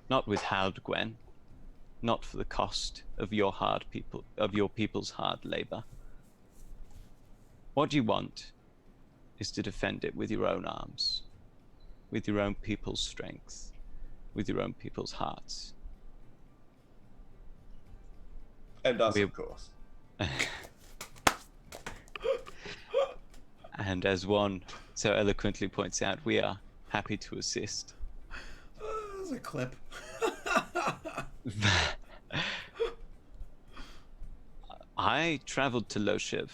Not with Haldgwen. Not for the cost of your people's hard labor. What you want is to defend it with your own arms, with your own people's strength, with your own people's hearts. And us, of course. And as one so eloquently points out, we are happy to assist. There's a clip. I traveled to Loshiv,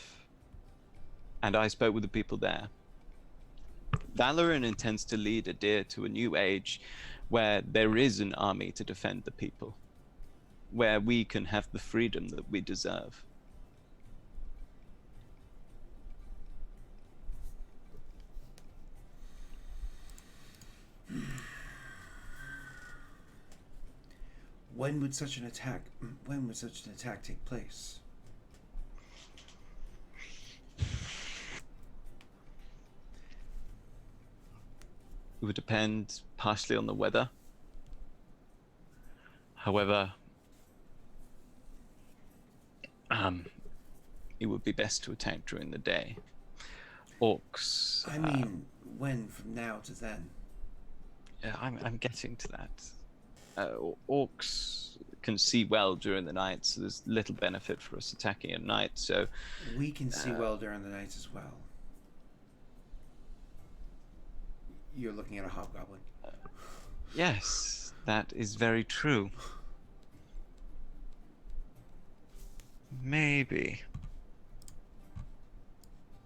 and I spoke with the people there. Valoran intends to lead Idir to a new age where there is an army to defend the people, where we can have the freedom that we deserve. When would such an attack take place? It would depend partially on the weather. However, it would be best to attack during the day. Orcs. I mean, when from now to then? Yeah, I'm getting to that. Orcs can see well during the night, so there's little benefit for us attacking at night. So we can see well during the night as well. You're looking at a hobgoblin. Yes, that is very true. Maybe.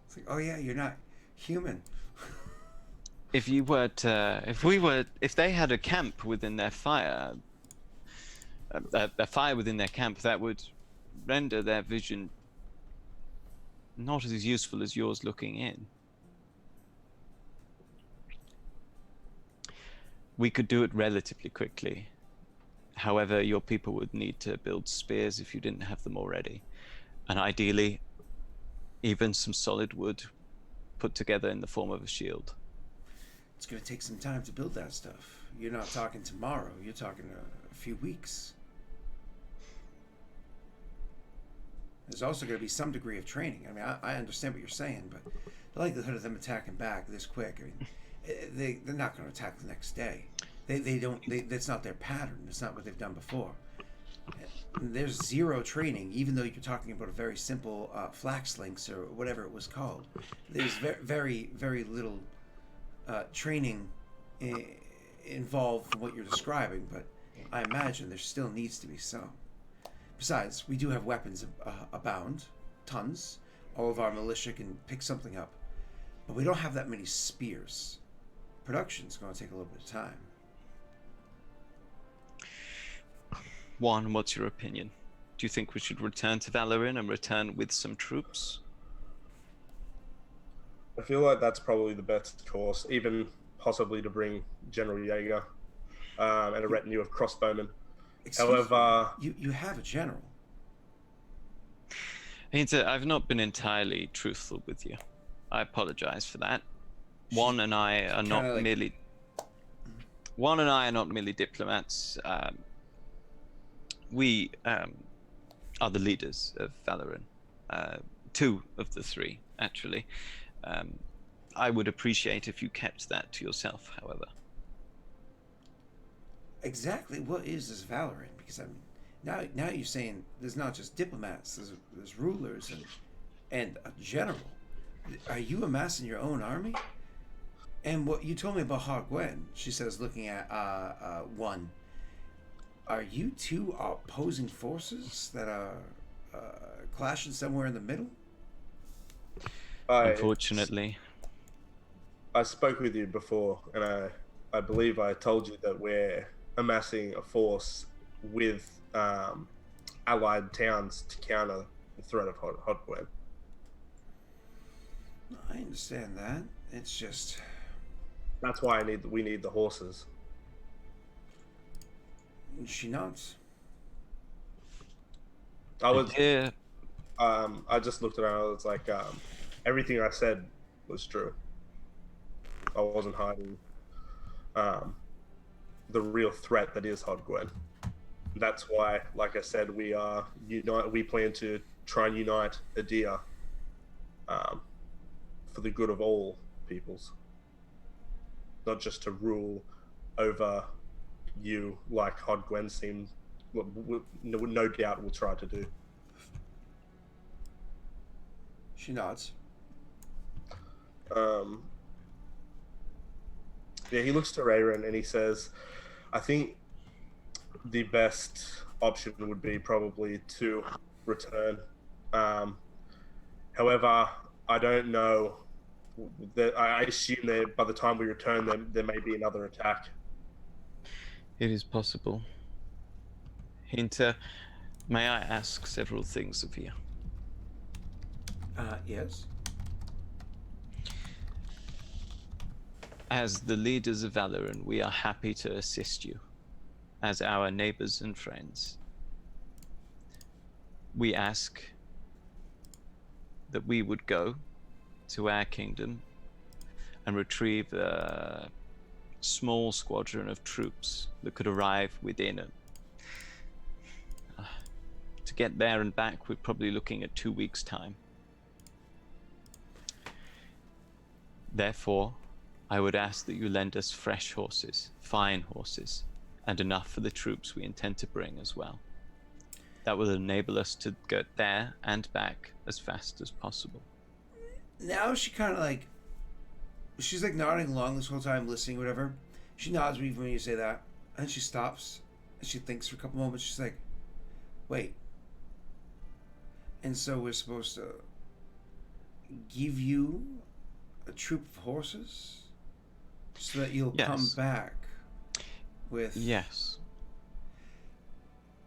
It's like, oh yeah, you're not human. If they had a camp within their fire, a fire within their camp, that would render their vision not as useful as yours looking in. We could do it relatively quickly. However, your people would need to build spears if you didn't have them already. And ideally, even some solid wood put together in the form of a shield. It's going to take some time to build that stuff. You're not talking tomorrow. You're talking a few weeks. There's also going to be some degree of training. I mean, I understand what you're saying, but the likelihood of them attacking back this quick, I mean, they're not going to attack the next day. They don't. That's not their pattern. It's not what they've done before. There's zero training, even though you're talking about a very simple flax links or whatever it was called. There's very, very little training involved in what you're describing, but I imagine there still needs to be some. Besides, we do have weapons abound, tons. All of our militia can pick something up, but we don't have that many spears. Production's going to take a little bit of time. Juan, what's your opinion? Do you think we should return to Valoran and return with some troops? I feel like that's probably the best course, even possibly to bring General Jaeger and a retinue of crossbowmen. However, you have a general. I've not been entirely truthful with you. I apologize for that. Juan and I are not merely diplomats. We are the leaders of Valoran. Two of the three, actually. I would appreciate if you kept that to yourself, however. Exactly what is this Valoran? Because I mean, now you're saying there's not just diplomats, there's rulers and a general. Are you amassing your own army? And what you told me about Hogwen, she says, looking at one. Are you two opposing forces that are clashing somewhere in the middle? Unfortunately. I spoke with you before, and I believe I told you that we're amassing a force with allied towns to counter the threat of Hotweb. I understand that. It's just... That's why we need the horses. She nods. I was. Yeah. I just looked at her. I was like, everything I said was true. I wasn't hiding um, the real threat that is Hodgwen. That's why, like I said, we plan to try and unite Idir for the good of all peoples, not just to rule over you like Hodgwen seemed no doubt will try to do. She nods. Yeah, he looks to Rayron and he says, I think the best option would be probably to return. However, I don't know. I assume that by the time we return, there may be another attack. It is possible. Hinter, may I ask several things of you? Yes. As the leaders of Valoran, we are happy to assist you. As our neighbors and friends, we ask that we would go to our kingdom and retrieve a small squadron of troops that could arrive within it. To get there and back, we're probably looking at 2 weeks' time. Therefore, I would ask that you lend us fresh horses, fine horses, and enough for the troops we intend to bring as well. That will enable us to get there and back as fast as possible. Now she kind of like, she's like nodding along this whole time, listening, whatever. She nods when you say that, and she stops, and she thinks for a couple moments. She's like, wait. And so we're supposed to give you a troop of horses so that you'll come back with... Yes.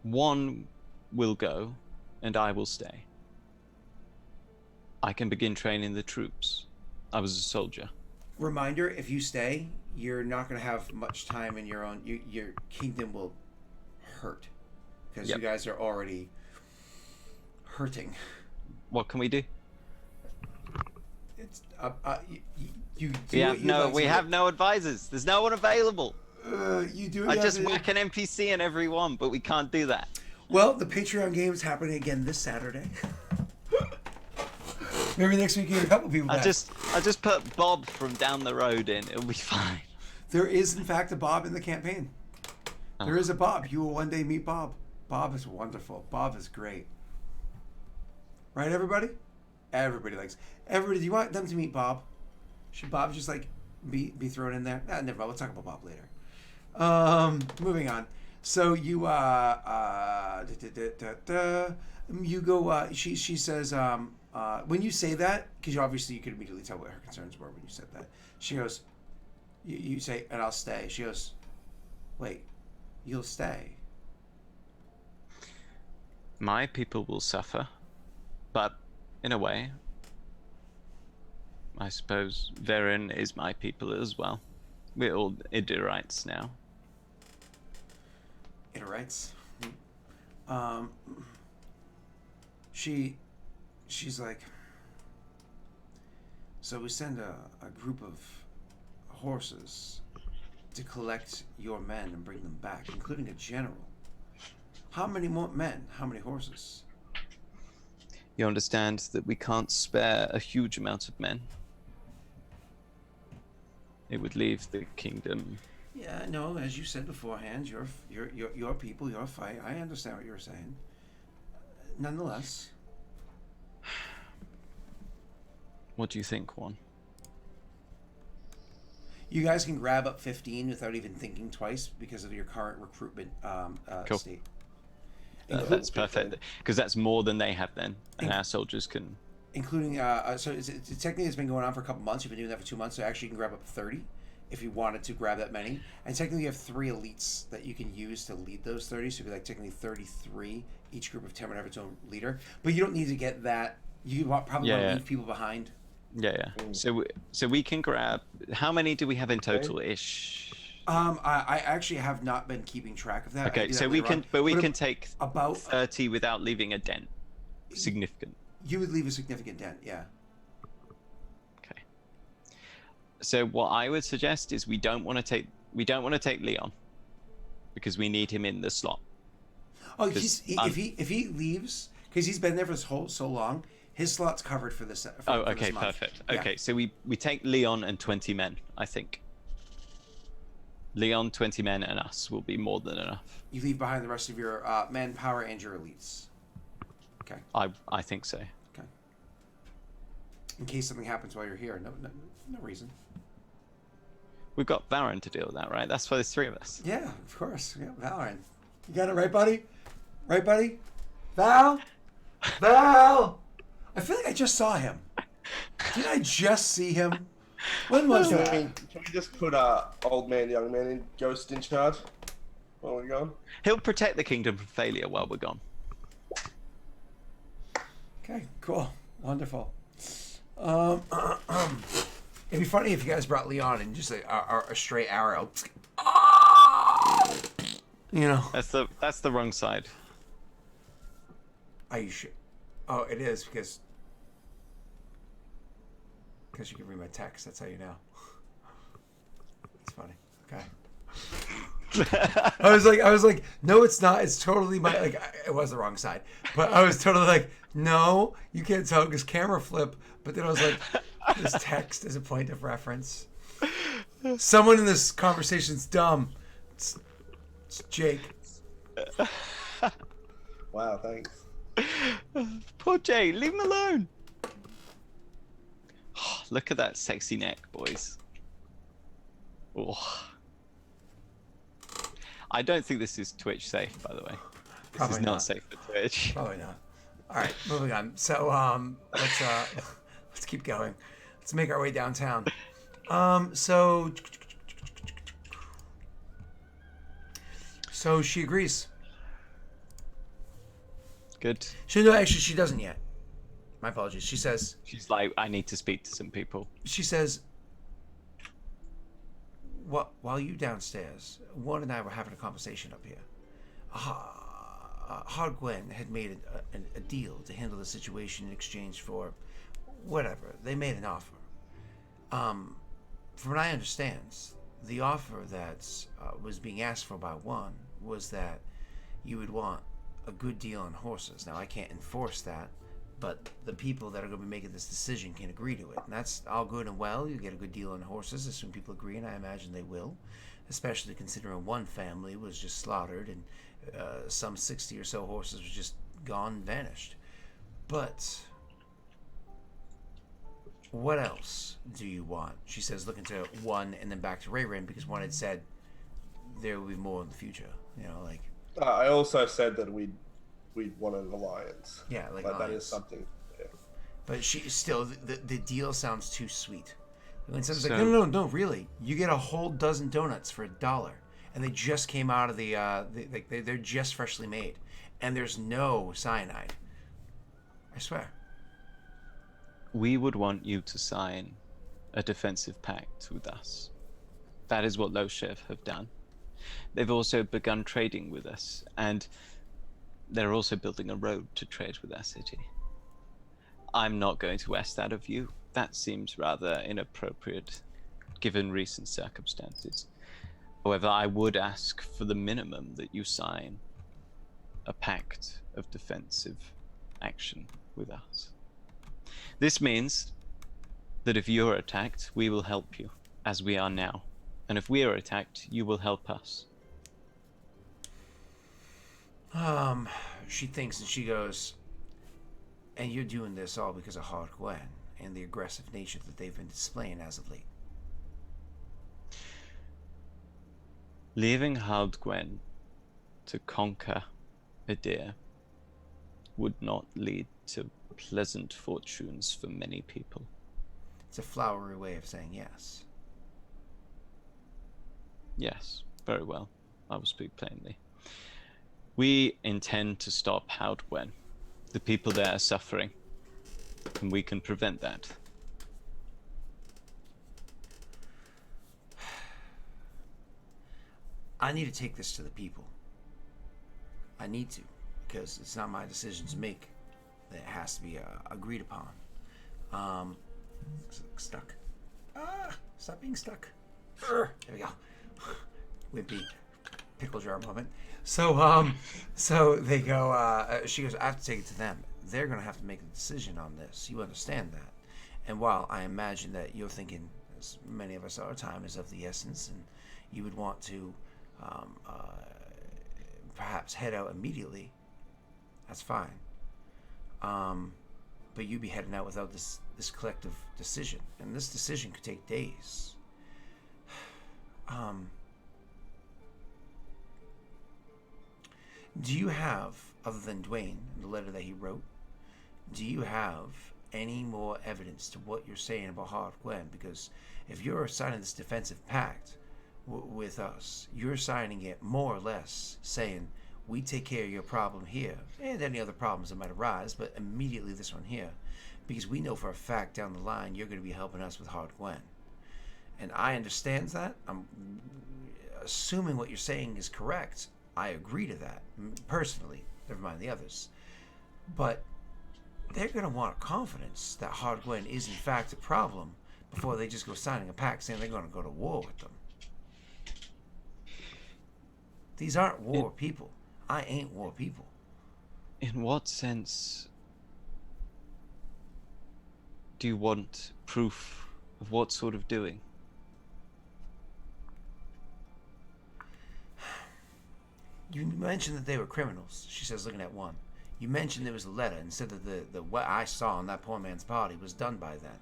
One will go, and I will stay. I can begin training the troops. I was a soldier. Reminder, if you stay, you're not going to have much time in your own... Your kingdom will hurt. Because you guys are already hurting. What can we do? It's... we have no advisors. There's no one available. You do. I just whack an NPC in every one, but we can't do that. Well, the Patreon game is happening again this Saturday. Maybe next week you get a couple people back. I just put Bob from down the road in. It'll be fine. There is, in fact, a Bob in the campaign. There is a Bob. You will one day meet Bob. Bob is wonderful. Bob is great. Right, everybody? Everybody likes... Everybody, do you want them to meet Bob? Should Bob just, like, be thrown in there? Never mind. We'll talk about Bob later. Moving on. So you, you go, she says, when you say that, because obviously you could immediately tell what her concerns were when you said that. She goes, you say, and I'll stay. She goes, wait, you'll stay? My people will suffer, but in a way, I suppose Varen is my people as well. We're all Idirites now. Idirites? She's like, so we send a group of horses to collect your men and bring them back, including a general. How many more men? How many horses? You understand that we can't spare a huge amount of men. It would leave the kingdom. Yeah, no, as you said beforehand, your people, your fight. I understand what you were saying. Nonetheless. What do you think, Juan? You guys can grab up 15 without even thinking twice because of your current recruitment cool. state. That's perfect, because that's more than they have then, and our soldiers can... Including, so technically it's been going on for a couple months. You've been doing that for 2 months, so actually you can grab up 30 if you wanted to grab that many. And technically you have 3 elites that you can use to lead those 30, so it'd be like technically 33. Each group of 10 would have its own leader. But you don't need to get that. You probably want to leave people behind. Yeah. So we can grab... How many do we have in total-ish? I actually have not been keeping track of that. I Okay, do so that we later can, on. but we But can take about 30 without leaving a dent. Significant. you would leave a significant dent, yeah. Okay. So what I would suggest is we don't want to take Leon because we need him in the slot. Oh, 'Cause if he leaves because he's been there for so long, his slot's covered for this. For okay, this month. perfect. Yeah. Okay, so we take Leon and 20 men, I think. Leon, 20 men, and us will be more than enough. You leave behind the rest of your manpower and your elites. Okay. I think so. Okay. In case something happens while you're here, no reason. We've got Baron to deal with that, right? That's why there's 3 of us. Yeah, of course. Yeah, Valorant. You got it right, buddy? Right, buddy? Val? Val! I feel like I just saw him. Did I just see him? When was that? Can we just put old man, young man in Ghost in charge while we're gone? He'll protect the kingdom from failure while we're gone. Okay, cool. Wonderful. It'd be funny if you guys brought Leon and just a straight arrow. You know. That's the wrong side. Are you sure? Oh, it is because you can read my text. That's how you know. It's funny. Okay. I was like, no, it's not. It's totally my it was the wrong side, but I was totally like, no, you can't tell because camera flip. But then I was like, this text is a point of reference. Someone in this conversation's dumb. It's Jake. Wow, thanks. Poor Jay, leave him alone. Oh, look at that sexy neck, boys. Oh. I don't think this is Twitch safe, by the way. This Probably is not not. safe for Twitch. Probably not. All right, moving on. So let's keep going. Let's make our way downtown. So she agrees. Good. No, actually, she doesn't yet. My apologies. She says. She's like, I need to speak to some people. She says. While you downstairs, Juan and I were having a conversation up here. Hardgwen had made a deal to handle the situation in exchange for whatever. They made an offer. From what I understand, the offer that was being asked for by Juan was that you would want a good deal on horses. Now, I can't enforce that, but the people that are going to be making this decision can agree to it. And that's all good and well. You get a good deal on horses as soon as people agree, and I imagine they will, especially considering one family was just slaughtered and some 60 or so horses were just gone and vanished. But what else do you want? She says, looking to one and then back to Rayrin, because one had said there will be more in the future. You know, like. I also said that we'd want an alliance. Yeah, like that alliance. is something. Yeah. But she still, the deal sounds too sweet. And someone's like, So- no, really. You get a whole dozen donuts for $1, and they just came out of they're just freshly made, and there's no cyanide. I swear. We would want you to sign a defensive pact with us. That is what Loshev have done. They've also begun trading with us, and they're also building a road to trade with our city. I'm not going to ask that of you. That seems rather inappropriate, given recent circumstances. However, I would ask for the minimum that you sign a pact of defensive action with us. This means that if you're attacked, we will help you, as we are now. And if we are attacked, you will help us. She thinks and she goes, and you're doing this all because of Hardgwen and the aggressive nature that they've been displaying as of late. Leaving Hardgwen to conquer Idir would not lead to pleasant fortunes for many people. It's a flowery way of saying yes. Yes, very well. I will speak plainly. We intend to stop Hardgwen. The people there are suffering, and we can prevent that. I need to take this to the people. I need to, because it's not my decision to make. It has to be agreed upon. Stuck. Stop being stuck. There we go. Wimpy pickle jar moment. So they go. She goes, I have to take it to them. They're going to have to make a decision on this. You understand that? And while I imagine that you're thinking, as many of us are, time is of the essence, and you would want to perhaps head out immediately, that's fine. But you'd be heading out without this collective decision, and this decision could take days. Do you have, other than Dwayne, the letter that he wrote, do you have any more evidence to what you're saying about Hard Gwen? Because if you're signing this defensive pact with us, you're signing it more or less saying, we take care of your problem here, and any other problems that might arise, but immediately this one here, because we know for a fact down the line you're going to be helping us with Hard Gwen. And I understand that. I'm assuming what you're saying is correct. I agree to that, personally, never mind the others. But they're going to want confidence that Hard Gwen is in fact a problem before they just go signing a pact saying they're going to go to war with them. These aren't war people. I ain't war people. In what sense do you want proof of what sort of doing? You mentioned that they were criminals, she says, looking at one. You mentioned there was a letter and said that the what I saw on that poor man's body was done by then.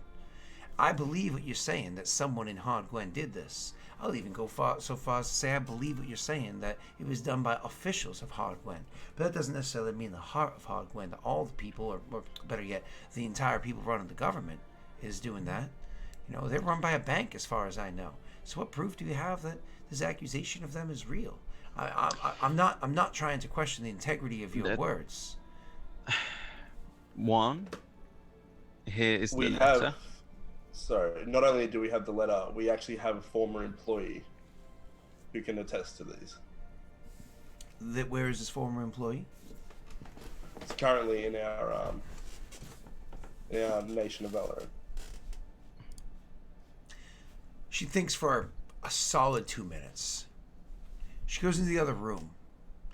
I believe what you're saying, that someone in Hard Gwen did this. I'll even go so far as to say I believe what you're saying, that it was done by officials of Hard Gwen. But that doesn't necessarily mean the heart of Hard Gwen, that all the people, or better yet, the entire people running the government is doing that. You know, they're run by a bank as far as I know. So what proof do you have that this accusation of them is real? I'm not trying to question the integrity of your words. One, here is the letter. Sorry, not only do we have the letter, we actually have a former employee who can attest to these. Where is this former employee? It's currently in our nation of Aurorum. She thinks for a solid 2 minutes. She goes into the other room,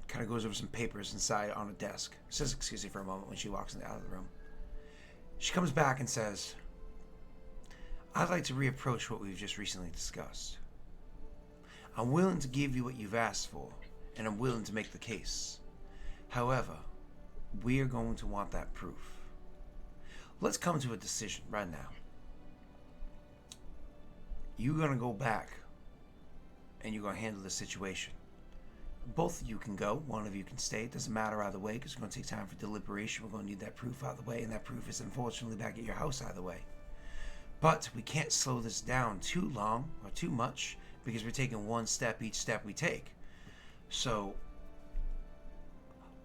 kind of goes over some papers inside on a desk. Says excuse me for a moment when she walks out of the room. She comes back and says, I'd like to reapproach what we've just recently discussed. I'm willing to give you what you've asked for, and I'm willing to make the case. However, we are going to want that proof. Let's come to a decision right now. You're going to go back, and you're going to handle the situation. Both of you can go. One of you can stay. It doesn't matter either way, because it's going to take time for deliberation. We're going to need that proof either way, and that proof is unfortunately back at your house either way. But we can't slow this down too long or too much, because we're taking one step each step we take. So,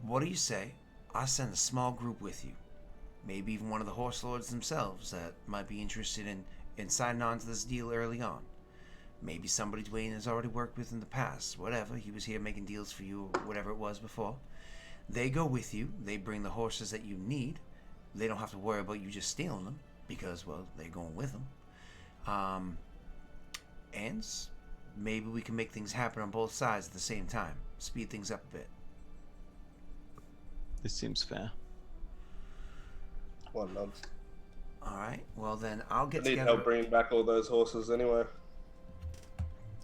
what do you say? I send a small group with you. Maybe even one of the horse lords themselves that might be interested in signing on to this deal early on. Maybe somebody Dwayne has already worked with in the past. Whatever. He was here making deals for you or whatever it was before. They go with you. They bring the horses that you need. They don't have to worry about you just stealing them because, well, they're going with them. And maybe we can make things happen on both sides at the same time. Speed things up a bit. This seems fair. 1 month. All right. Well, then I'll get I need together. help bringing back all those horses anyway.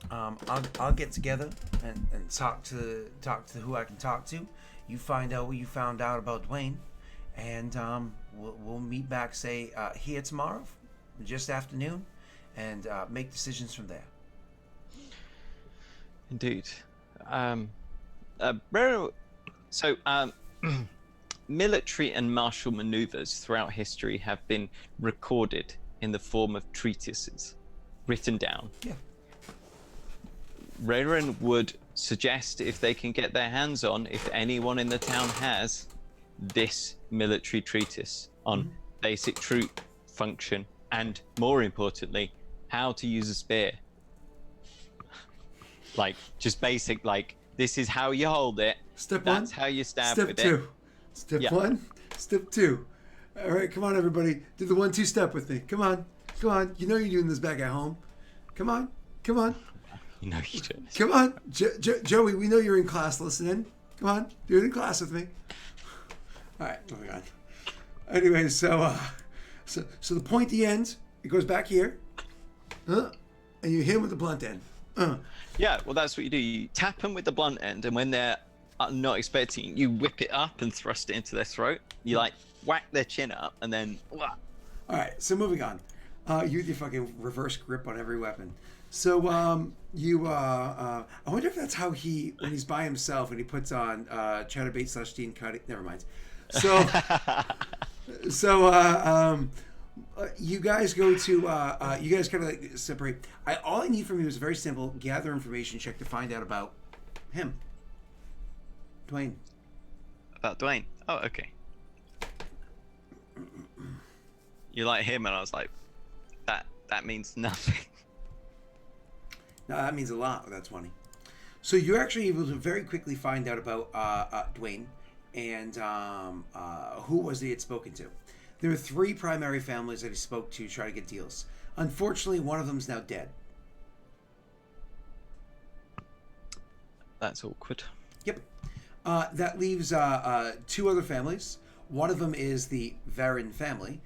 I'll get together and talk to who I can talk to. You find out what you found out about Dwayne, and we'll meet back, say, here tomorrow, just afternoon, and make decisions from there. Indeed. Military and martial maneuvers throughout history have been recorded in the form of treatises, written down. Yeah. Rayron would suggest, if they can get their hands on, if anyone in the town has this military treatise on basic troop function and, more importantly, how to use a spear. Like just basic, like this is how you hold it. Step That's one. how you stab Step with two. it. Step Yeah. one. Step two. All right, come on, everybody. Do the 1-2 step with me. Come on. Come on. You know you're doing this back at home. Come on. Come on. You know you do. Come on. Joey, we know you're in class listening. Come on. Do it in class with me. All right, moving on. Anyway, so the pointy end, it goes back here. And you hit him with the blunt end. Yeah, well, that's what you do. You tap them with the blunt end, and when they're not expecting, you whip it up and thrust it into their throat. You like whack their chin up, and then. Wah. All right, so moving on. You with your fucking reverse grip on every weapon. So I wonder if that's how when he's by himself and he puts on cheddar bait / Dean cutting. Never mind. So you guys go to you guys kind of like separate. All I need from you is a very simple gather information check to find out about him, Dwayne. About Dwayne. Oh, okay. You like him, and I was like, that means nothing. No, that means a lot. That's funny. So you're actually able to very quickly find out about Dwayne and who was he had spoken to. There are 3 primary families that he spoke to try to get deals. Unfortunately, one of them is now dead. That's awkward. Yep. That leaves 2 other families. One of them is the Verin family.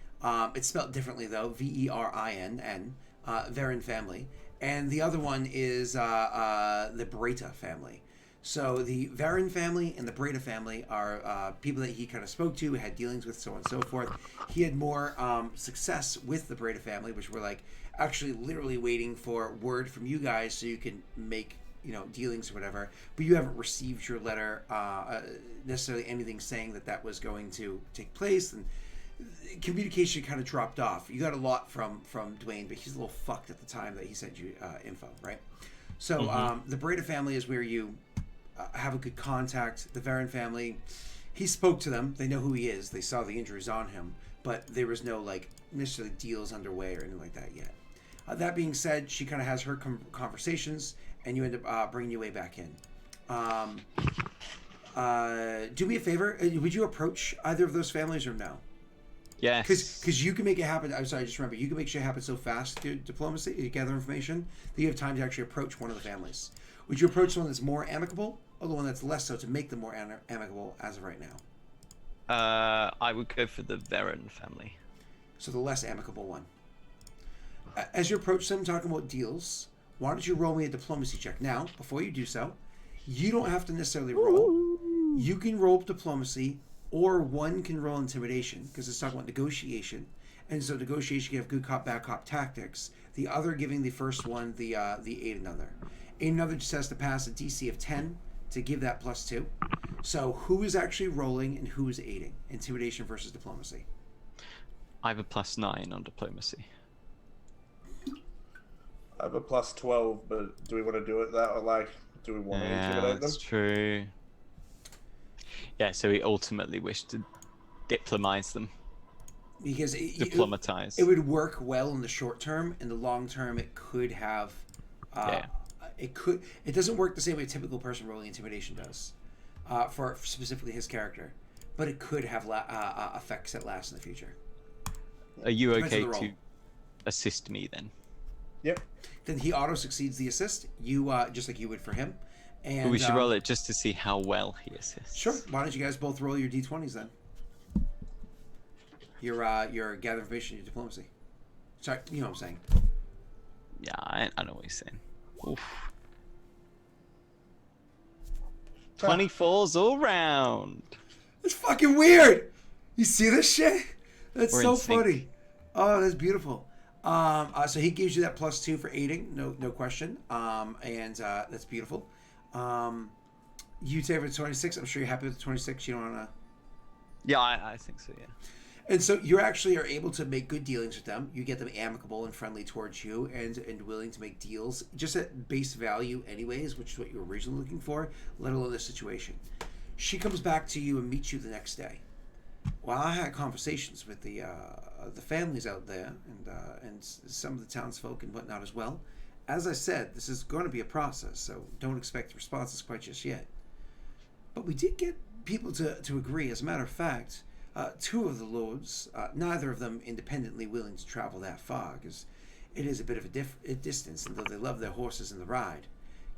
It's spelled differently, though. Verinn, Verin family. And the other one is the Breta family. So the Verin family and the Breta family are people that he kind of spoke to, had dealings with, so on and so forth. He had more success with the Breta family, which were like actually literally waiting for word from you guys so you can make dealings or whatever. But you haven't received your letter, necessarily anything saying that was going to take place, and communication kind of dropped off. You got a lot from Dwayne, but he's a little fucked at the time that he sent you info, right? So the Breda family is where you have a good contact. The Verin family, he spoke to them. They know who he is. They saw the injuries on him, but there was no necessarily deals underway or anything like that yet. That being said, she kind of has her conversations, and you end up bringing your way back in. Do me a favor. Would you approach either of those families or no? Yes. Because you can make it happen. I'm sorry, just remember, you can make shit happen so fast through diplomacy, you gather information, that you have time to actually approach one of the families. Would you approach the one that's more amicable, or the one that's less so, to make them more amicable as of right now? I would go for the Verin family. So the less amicable one. As you approach them talking about deals, why don't you roll me a diplomacy check? Now, before you do so, you don't have to necessarily roll. You can roll diplomacy, or one can roll intimidation, because it's talking about negotiation. And so negotiation, you have good cop, bad cop tactics. The other giving the first one the aid another. Aid another just has to pass a DC of 10 to give that +2. So who is actually rolling and who is aiding? Intimidation versus diplomacy. I have a +9 on diplomacy. I have a +12, but do we want to do it that, or do we want to intimidate them? That's true. Yeah, so he ultimately wished to diplomatize them. Because Diplomatize. it would work well in the short term. In the long term, it could have. It could. It doesn't work the same way a typical person rolling intimidation does, for specifically his character. But it could have effects that last in the future. Are you Depends on okay the to role. assist me then? Yep. Then he auto succeeds the assist. You just like you would for him. And But we should roll it just to see how well he assists. Sure. Why don't you guys both roll your d20s then? Your gather information, your diplomacy. Sorry, you know what I'm saying. Yeah, I know what he's saying. Oof. 24s all round. It's fucking weird. You see this shit? That's We're so in sync. funny. Oh, that's beautiful. So he gives you that +2 for aiding, no question. And that's beautiful. You take it 26. I'm sure you're happy with the 26. You don't want to. Yeah, I think so, yeah. And so you actually are able to make good dealings with them. You get them amicable and friendly towards you, and willing to make deals just at base value, anyways, which is what you were originally looking for. Let alone this situation. She comes back to you and meets you the next day. Well, I had conversations with the families out there, and some of the townsfolk and whatnot as well. as I said, this is going to be a process, so don't expect responses quite just yet. But we did get people to agree. As a matter of fact, two of the lords, neither of them independently willing to travel that far, because it is a bit of a distance, and though they love their horses and the ride,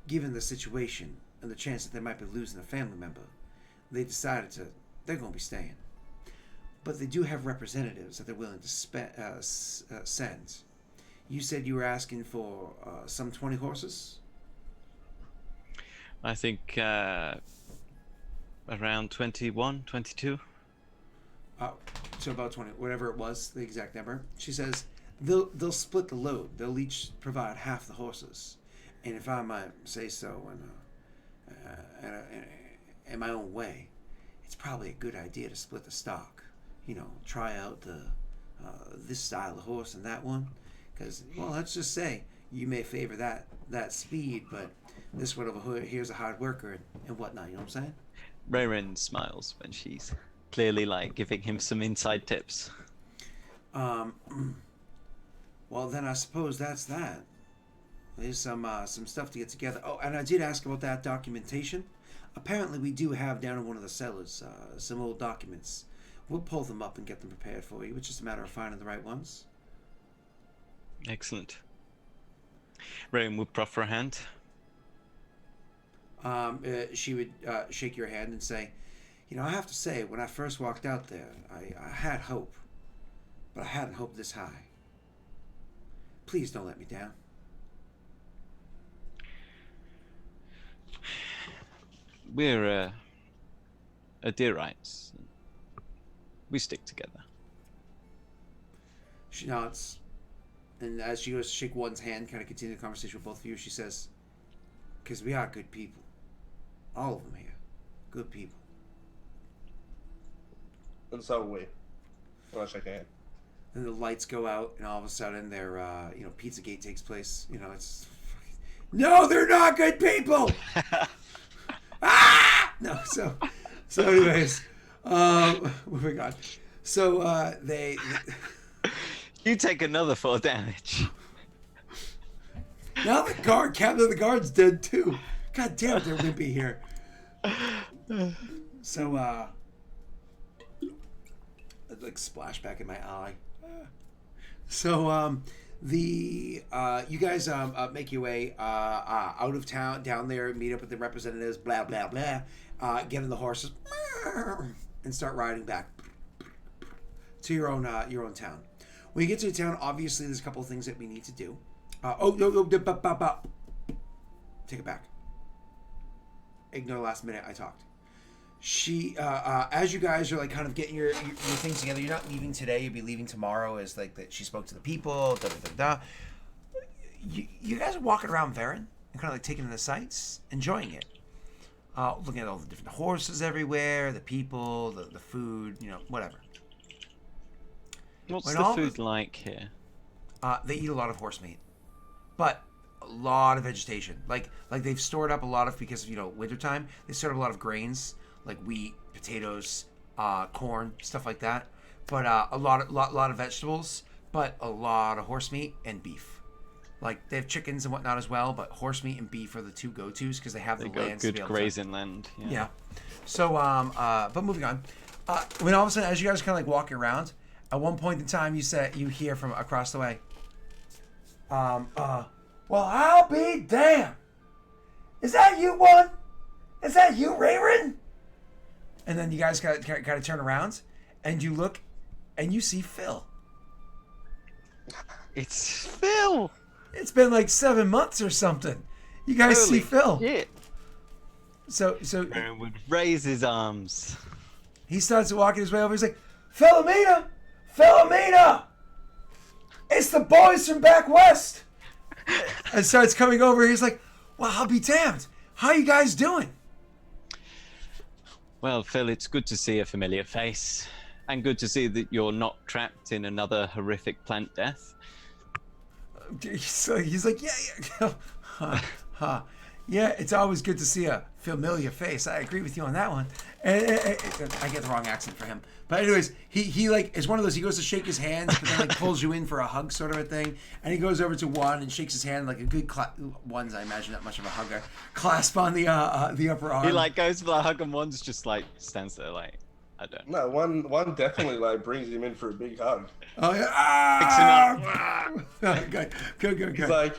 given the situation and the chance that they might be losing a family member, they decided they're going to be staying. But they do have representatives that they're willing to send. You said you were asking for some 20 horses? I think around 21, 22. So about 20, whatever it was, the exact number. She says they'll split the load. They'll each provide half the horses. And if I might say so in my own way, it's probably a good idea to split the stock. You know, try out this style of horse and that one. Because, well, let's just say you may favor that speed, but this one over here's a hard worker and whatnot. You know what I'm saying? Rayrin smiles when she's clearly like giving him some inside tips. Well, then I suppose that's that. There's some stuff to get together. Oh, and I did ask about that documentation. Apparently, we do have down in one of the cellars some old documents. We'll pull them up and get them prepared for you. It's just a matter of finding the right ones. Excellent. Rayrin would proffer a hand. She would shake your hand and say, you know, I have to say, when I first walked out there, I had hope. But I hadn't hoped this high. Please don't let me down. We're Idirites. We stick together. She nods. And as she goes to shake one's hand, kind of continue the conversation with both of you, she says, because we are good people. All of them here. Good people. And so are we. Well, I shake a hand. Then the lights go out, and all of a sudden, Pizzagate takes place. You know, it's... No, they're not good people! Ah! No, so anyways, moving on. So, they... You take another 4 damage. Now the captain of the guard's dead too. God damn it, they're wimpy here. So, like splashback in my eye. So, you guys make your way out of town, down there, meet up with the representatives, blah blah blah. Get in the horses and start riding back to your own town. When you get to the town, obviously there's a couple of things that we need to do. Take it back. Ignore the last minute I talked. She, as you guys are like kind of getting your things together, you're not leaving today. You'll be leaving tomorrow. As like that, she spoke to the people. You guys are walking around Varen and kind of like taking in the sights, enjoying it, looking at all the different horses everywhere, the people, the food, you know, whatever. What's the food like here? They eat a lot of horse meat, but a lot of vegetation. Like they've stored up a lot of, because of, you know, wintertime, they stored up a lot of grains, like wheat, potatoes, corn, stuff like that. But a lot of vegetables, but a lot of horse meat and beef. Like they have chickens and whatnot as well, but horse meat and beef are the two go-tos because they have the land. Good grazing land. Yeah. So, but moving on. When all of a sudden, as you guys are kind of like walking around, at one point in time, you hear from across the way. Well, I'll be damned. Is that you, one? Is that you, Rayrin? And then you guys got to turn around, and you look, and you see Phil. It's Phil. It's been like 7 months or something. You guys see Phil. Shit. So Aaron would raise his arms. He starts walking his way over. He's like, Philomena! It's the boys from back west! And starts coming over. He's like, well, I'll be damned. How you guys doing? Well, Phil, it's good to see a familiar face. And good to see that you're not trapped in another horrific plant death. So he's like, yeah. Yeah, it's always good to see a familiar face. I agree with you on that one. I get the wrong accent for him. But anyways, he like is one of those, he goes to shake his hands, but then like pulls you in for a hug sort of a thing. And he goes over to one and shakes his hand like a good one's, I imagine, not much of a hugger. Clasp on the upper arm. He like goes for the hug and one's just like stands there like, I don't know. No, one definitely like brings him in for a big hug. Oh yeah. Ah! Good. He's like,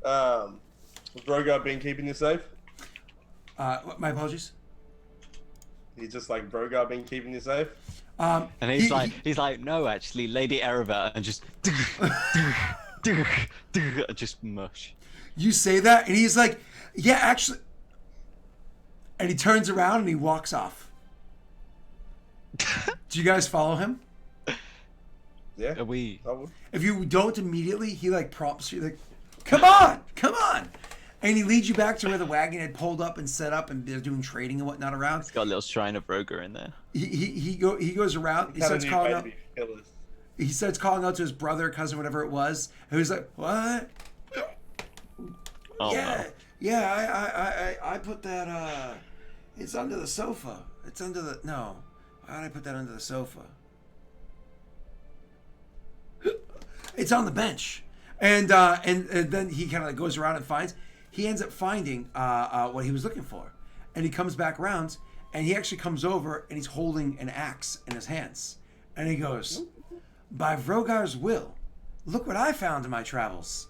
has Brogar been keeping you safe? My apologies. He's just like, Brogar been keeping you safe? And he's like, no, actually, Lady Erebet, and just, just mush. You say that, and he's like, yeah, actually. And he turns around and he walks off. Do you guys follow him? Yeah. Are we? If you don't immediately, he like prompts you, like, come on. And he leads you back to where the wagon had pulled up and set up, and they're doing trading and whatnot around. It's got a little shrine of Brogar in there. He goes around. He starts calling out. He starts calling out to his brother, cousin, whatever it was. And he's like, "What? Oh, yeah, no. yeah. I put that. It's under the sofa. It's under the no. Why did I put that under the sofa? It's on the bench." And then he kind of like goes around and finds. He ends up finding what he was looking for, and he comes back around, and he actually comes over, and he's holding an axe in his hands, and he goes, "By Vrogar's will, look what I found in my travels."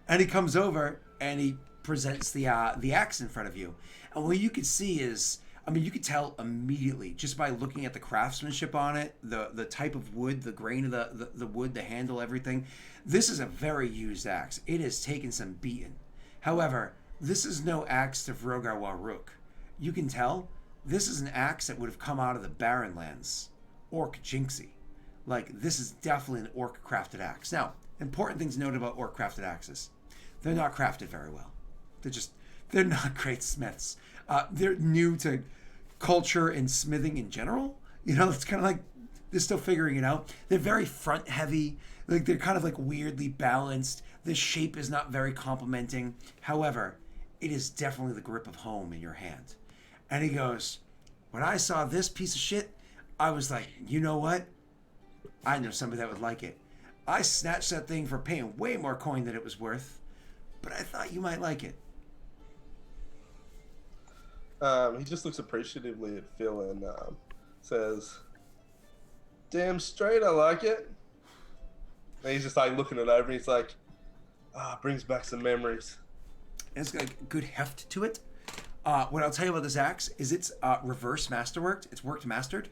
And he comes over and he presents the axe in front of you, and what you could see is, I mean, you could tell immediately just by looking at the craftsmanship on it, the type of wood, the grain of the wood, the handle, everything. This is a very used axe. It has taken some beating. However, this is no axe to Vrogar Waruk. You can tell this is an axe that would have come out of the Barren Lands. Orc Jinxie. Like, this is definitely an orc crafted axe. Now, important things to note about orc crafted axes. They're not crafted very well. They're not great smiths. They're new to culture and smithing in general. You know, it's kind of like they're still figuring it out. They're very front heavy. Like, they're kind of like weirdly balanced. The shape is not very complimenting. However, it is definitely the grip of home in your hand. And he goes, when I saw this piece of shit, I was like, you know what? I know somebody that would like it. I snatched that thing for paying way more coin than it was worth, but I thought you might like it. He just looks appreciatively at Phil and says, "Damn straight, I like it." And he's just like looking it over, and he's like, brings back some memories. It's got a good heft to it. What I'll tell you about this axe is it's reverse masterworked. It's worked mastered.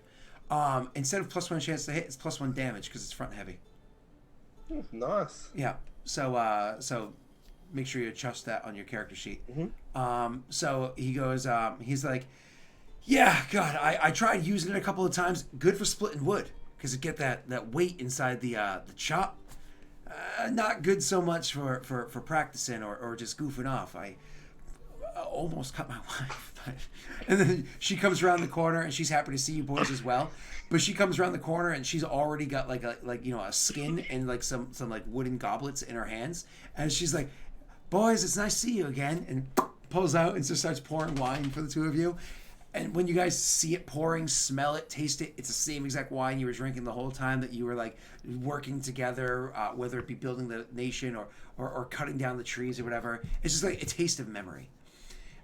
Instead of +1 chance to hit, it's +1 damage because it's front heavy. Nice. Yeah. So make sure you adjust that on your character sheet. Mm-hmm. So he goes, he's like, yeah, God, I tried using it a couple of times. Good for splitting wood because it get that weight inside the chop. Not good so much for practicing or just goofing off. I almost cut my wife, and then she comes around the corner and she's happy to see you boys as well. But she comes around the corner and she's already got like a skin and like some like wooden goblets in her hands, and she's like, "Boys, it's nice to see you again," and pulls out and just starts pouring wine for the two of you. And when you guys see it pouring, smell it, taste it, it's the same exact wine you were drinking the whole time that you were like working together, whether it be building the nation or cutting down the trees or whatever. It's just like a taste of memory.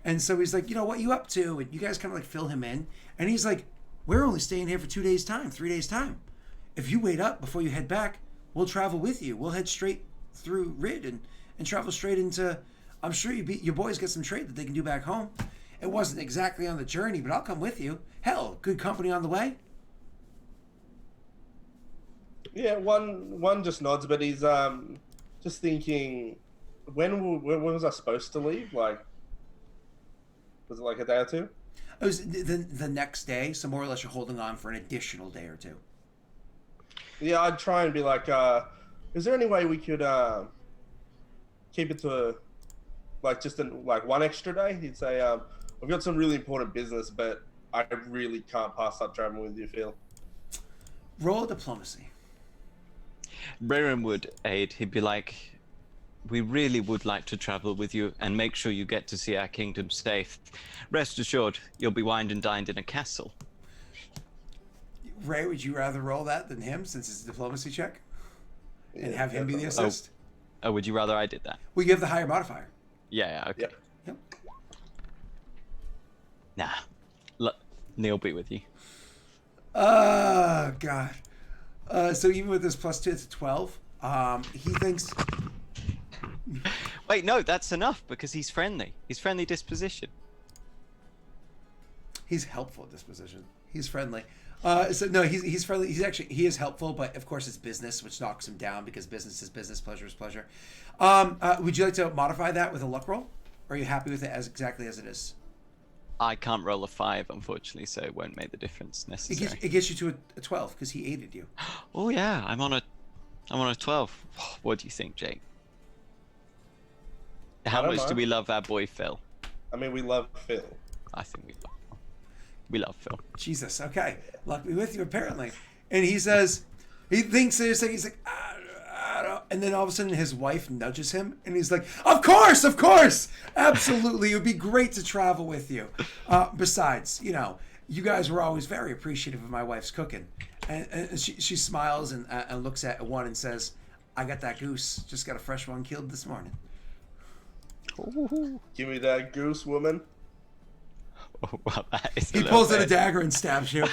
And so he's like, you know, what you up to? And you guys kind of like fill him in. And he's like, we're only staying here for 2 days time, 3 days time. If you wait up before you head back, we'll travel with you. We'll head straight through Rid and travel straight into, I'm sure your boys get some trade that they can do back home. It wasn't exactly on the journey, but I'll come with you. Hell, good company on the way. Yeah, one just nods, but he's just thinking, when was I supposed to leave? Like, was it like a day or two? It was the next day, so more or less you're holding on for an additional day or two. Yeah, I'd try and be like, is there any way we could keep it to like just like one extra day? He'd say, I've got some really important business, but I really can't pass up traveling with you, Phil. Roll diplomacy. Braren would aid. He'd be like, We really would like to travel with you and make sure you get to see our kingdom safe. Rest assured, you'll be wined and dined in a castle. Ray, would you rather roll that than him since it's a diplomacy check? And Yeah, have him be the definitely. assist? Oh, would you rather I did that? We give the higher modifier. Yeah, okay. Yep. Yep. Nah. Neil be with you. Oh, God. So even with this +2, it's a 12. He thinks... Wait, no, that's enough because he's friendly. He's friendly disposition. He's helpful disposition. He's friendly. So no, he's friendly. He is helpful, but of course it's business, which knocks him down because business is business, pleasure is pleasure. Would you like to modify that with a luck roll? Or are you happy with it as exactly as it is? I can't roll a 5, unfortunately, so it won't make the difference necessarily. It gets you to a 12 because he aided you. Oh yeah, I'm on a 12. What do you think, Jake? How don't much do mind. we love our boy Phil? I mean, we love Phil. I think we love Phil. Jesus, okay. Luck be with you, apparently. And he says, he thinks there's like, he's like, and then all of a sudden his wife nudges him, and he's like, of course, absolutely, it would be great to travel with you. Besides, you know, you guys were always very appreciative of my wife's cooking. And she smiles and looks at one and says, I got that goose, just got a fresh one killed this morning. Ooh. Give me that goose, woman. Oh, well, that is He pulls out a dagger and stabs you.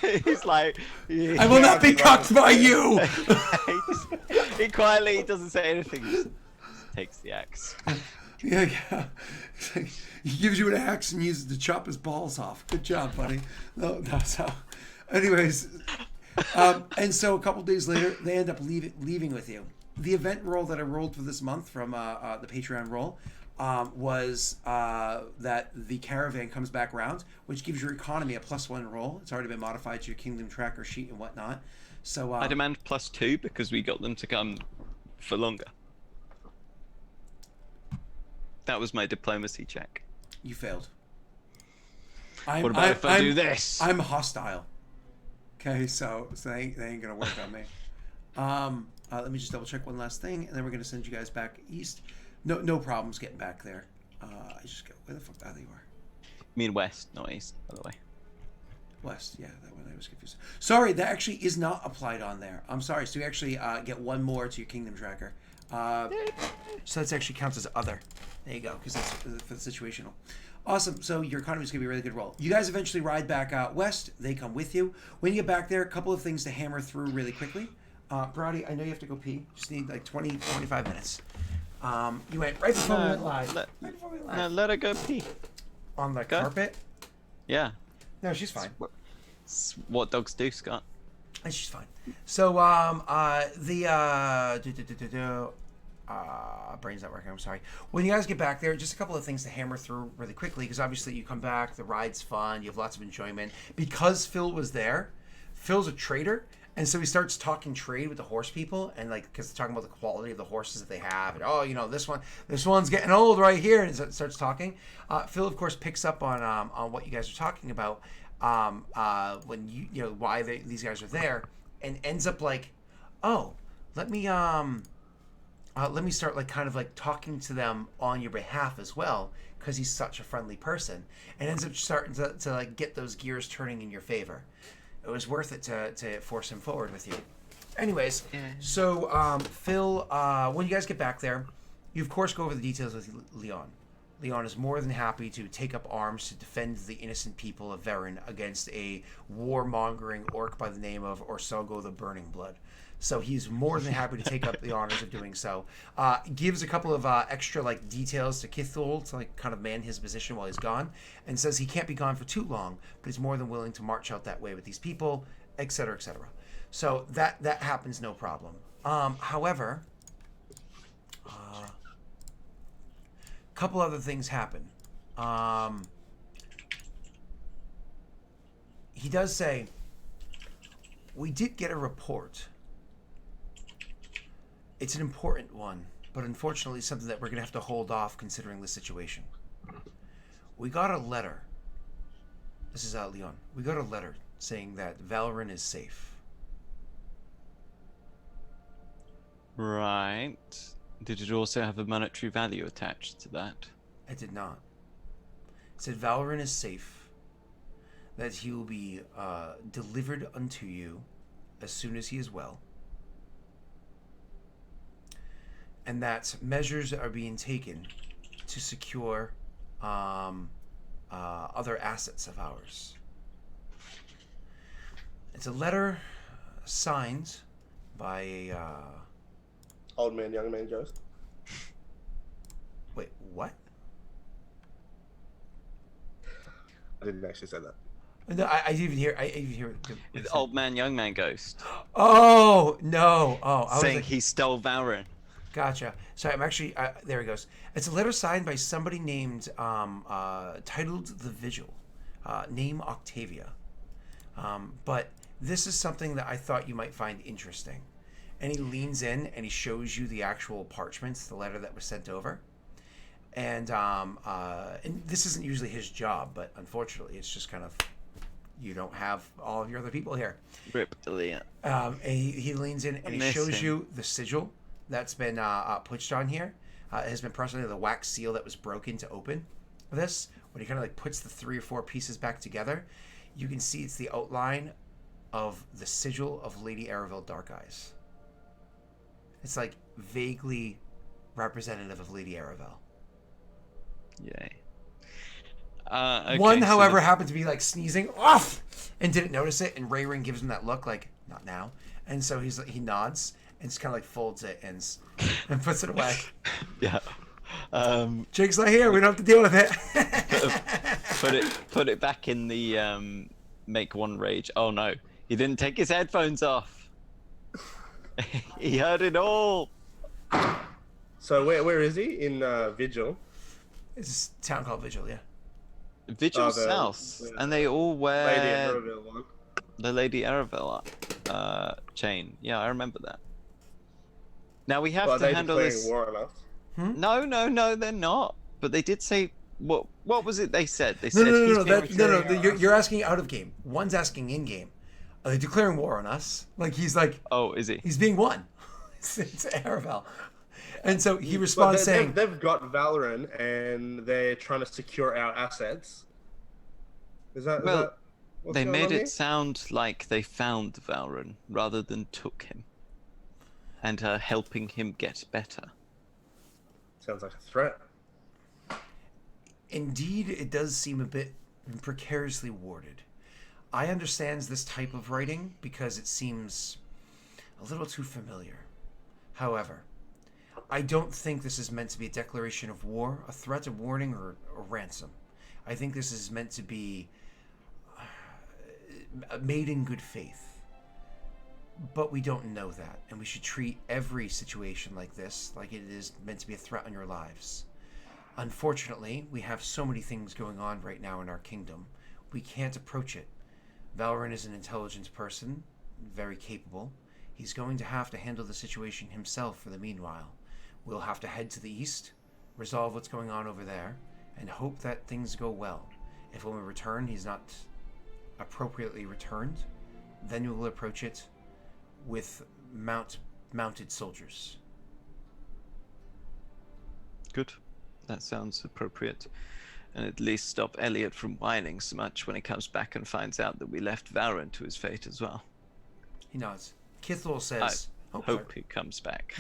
He's like, I will not be cocked by you. he quietly doesn't say anything. He just takes the axe. Yeah. He gives you an axe and uses to chop his balls off. Good job, buddy. No, so. Anyways, and so a couple days later, they end up leaving with you. The event roll that I rolled for this month from the Patreon roll was that the caravan comes back around, which gives your economy a +1 roll. It's already been modified to your kingdom tracker sheet and whatnot. So I demand +2 because we got them to come for longer. That was my diplomacy check. you failed. What about if I do this? I'm hostile. Okay, so they ain't gonna work on me. Let me just double check one last thing, and then we're gonna send you guys back east. No problems getting back there. I just go, where the fuck are they? You are I mean west, not east, by the way. west. Yeah, that one I was confused. Sorry, that actually is not applied on there. I'm sorry. So you actually get one more to your kingdom tracker. So that actually counts as other. There you go, because that's for the situational. Awesome. So your economy is going to be a really good roll. You guys eventually ride back west. They come with you. When you get back there, a couple of things to hammer through really quickly. Brody, I know you have to go pee. Just need like 20, 25 minutes. You went right before we went live. Right before we went live. No, let her go pee. On the Go. carpet? Yeah. No, she's fine. It's what dogs do, Scott. And she's fine. So, brain's not working. I'm sorry. When you guys get back there, just a couple of things to hammer through really quickly, because obviously you come back, the ride's fun, you have lots of enjoyment. Because Phil was there, Phil's a trader, and so he starts talking trade with the horse people, and like, because they're talking about the quality of the horses that they have, and oh, you know, this one's getting old right here, and it starts talking. Phil, of course, picks up on what you guys are talking about, when you know why these guys are there, and ends up like, oh, let me start like kind of like talking to them on your behalf as well, because he's such a friendly person, and ends up starting to like get those gears turning in your favor. It was worth it to force him forward with you. Anyways, so Phil, when you guys get back there, you of course go over the details with Leon. Leon is more than happy to take up arms to defend the innocent people of Varen against a warmongering orc by the name of Orsogo the Burning Blood. So he's more than happy to take up the honors of doing so. Gives a couple of extra like details to Kithul to like kind of man his position while he's gone, and says he can't be gone for too long, but he's more than willing to march out that way with these people, etc., etc. So that happens no problem. However, a couple other things happen. He does say, we did get a report. It's an important one, but unfortunately something that we're going to have to hold off considering the situation. We got a letter. This is Leon. We got a letter saying that Valoran is safe. Right. Did it also have a monetary value attached to that? It did not. It said Valoran is safe, that he will be delivered unto you as soon as he is well, and that measures are being taken to secure other assets of ours. It's a letter signed by a... Old man, young man, ghost. Wait, what? I didn't actually say that. No, I didn't even hear. I didn't even hear. The old man, young man ghost. Oh no! Oh, I was Saying like, he stole Valorant. gotcha. Sorry, I'm actually. There he goes. It's a letter signed by somebody named, titled The Vigil, name Octavia. But this is something that I thought you might find interesting. And he leans in and he shows you the actual parchments, the letter that was sent over. And this isn't usually his job, but unfortunately, it's just kind of, you don't have all of your other people here. Rip Elliot. And he leans in and he shows you the sigil that's been pushed on here. It has been pressed onto the wax seal that was broken to open this. When he kind of like puts the 3 or 4 pieces back together, you can see it's the outline of the sigil of Lady Aravel Darkeyes. It's like vaguely representative of Lady Aravel. Yay. Okay, One, so however, happened to be like sneezing off and didn't notice it, and Rayrin gives him that look like, not now. And so he nods and just kind of like folds it and puts it away. Yeah. Jake's not here. We don't have to deal with it. Put it back in the make one rage. Oh no, he didn't take his headphones off. He heard it all. So where is he? In Vigil? It's a town called Vigil, yeah. Vigil South, and they all wear Lady Aravel one. the Lady Aravel chain. Yeah, I remember that. Now we have to handle this. War on us? No, they're not. But they did say what was it they said? They No, said no. You're asking out of game. One's asking in game. Are they declaring war on us? Like he's like. Oh, is he? He's being won. It's Aravel. And so he responds saying... They've got Valoran, and they're trying to secure our assets. Well, they made it sound like they found Valorant rather than took him. And are helping him get better. Sounds like a threat. Indeed, it does seem a bit precariously worded. I understand this type of writing because it seems a little too familiar. However, I don't think this is meant to be a declaration of war, a threat, a warning, or a ransom. I think this is meant to be made in good faith. But we don't know that, and we should treat every situation like this like it is meant to be a threat on your lives. Unfortunately, we have so many things going on right now in our kingdom, we can't approach it. Valoran is an intelligent person, very capable. He's going to have to handle the situation himself for the meanwhile. We'll have to head to the east, resolve what's going on over there, and hope that things go well. If when we return he's not appropriately returned, then we will approach it with mounted soldiers. Good. That sounds appropriate. And at least stop Elliot from whining so much when he comes back and finds out that we left Valorant to his fate as well. He nods. Kithul says... I hope he comes back.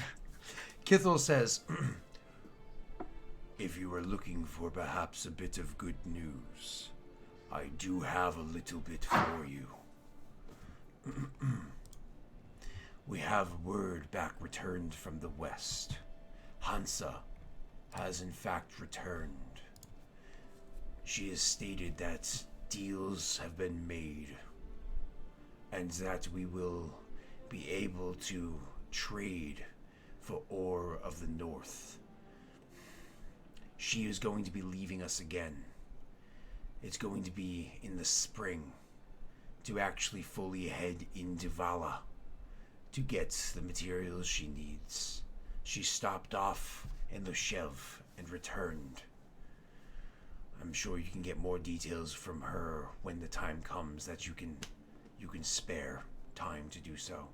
Kithul says... If you are looking for perhaps a bit of good news, I do have a little bit for you. We have word back returned from the west. Hansa has in fact returned. She has stated that deals have been made and that we will be able to trade for ore of the north. She is going to be leaving us again. It's going to be in the spring to actually fully head into Vala to get the materials she needs. She stopped off in Lushev and returned. I'm sure you can get more details from her when the time comes that you can spare time to do so.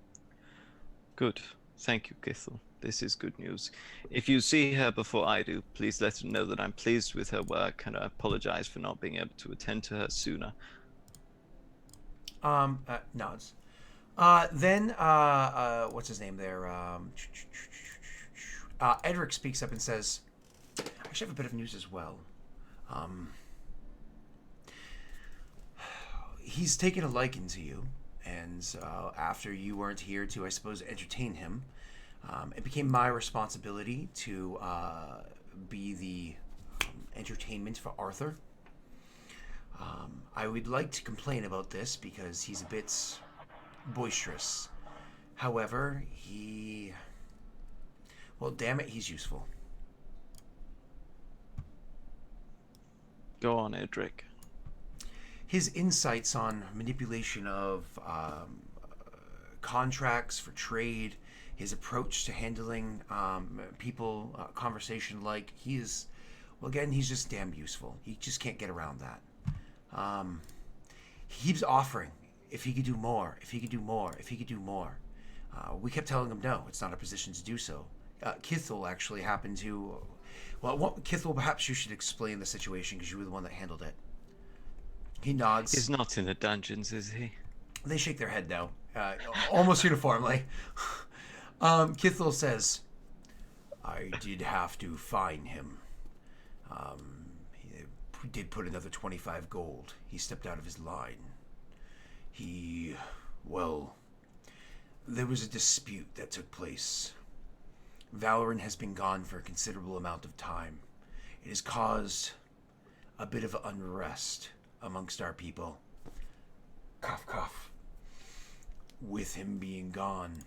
Good. Thank you, Kithel. This is good news. If you see her before I do, please let her know that I'm pleased with her work and I apologize for not being able to attend to her sooner. Nods. Then, what's his name there? Edric speaks up and says, I actually have a bit of news as well. He's taken a liking to you, and after you weren't here to, I suppose, entertain him, it became my responsibility to be the entertainment for Arthur. I would like to complain about this because he's a bit boisterous. However, well, damn it, he's useful. Go on, Edric. His insights on manipulation of contracts for trade, his approach to handling people, conversation, like, he's just damn useful. He just can't get around that. He keeps offering if he could do more, if he could do more, if he could do more. We kept telling him no, it's not our position to do so. Kithel actually happened to... Well, Kithel, perhaps you should explain the situation because you were the one that handled it. He nods. He's not in the dungeons, is he? They shake their head no, almost uniformly. Kithel says, I did have to fine him. He did put another 25 gold. He stepped out of his line. There was a dispute that took place. Valoran has been gone for a considerable amount of time. It has caused a bit of unrest amongst our people. Cough, cough. With him being gone,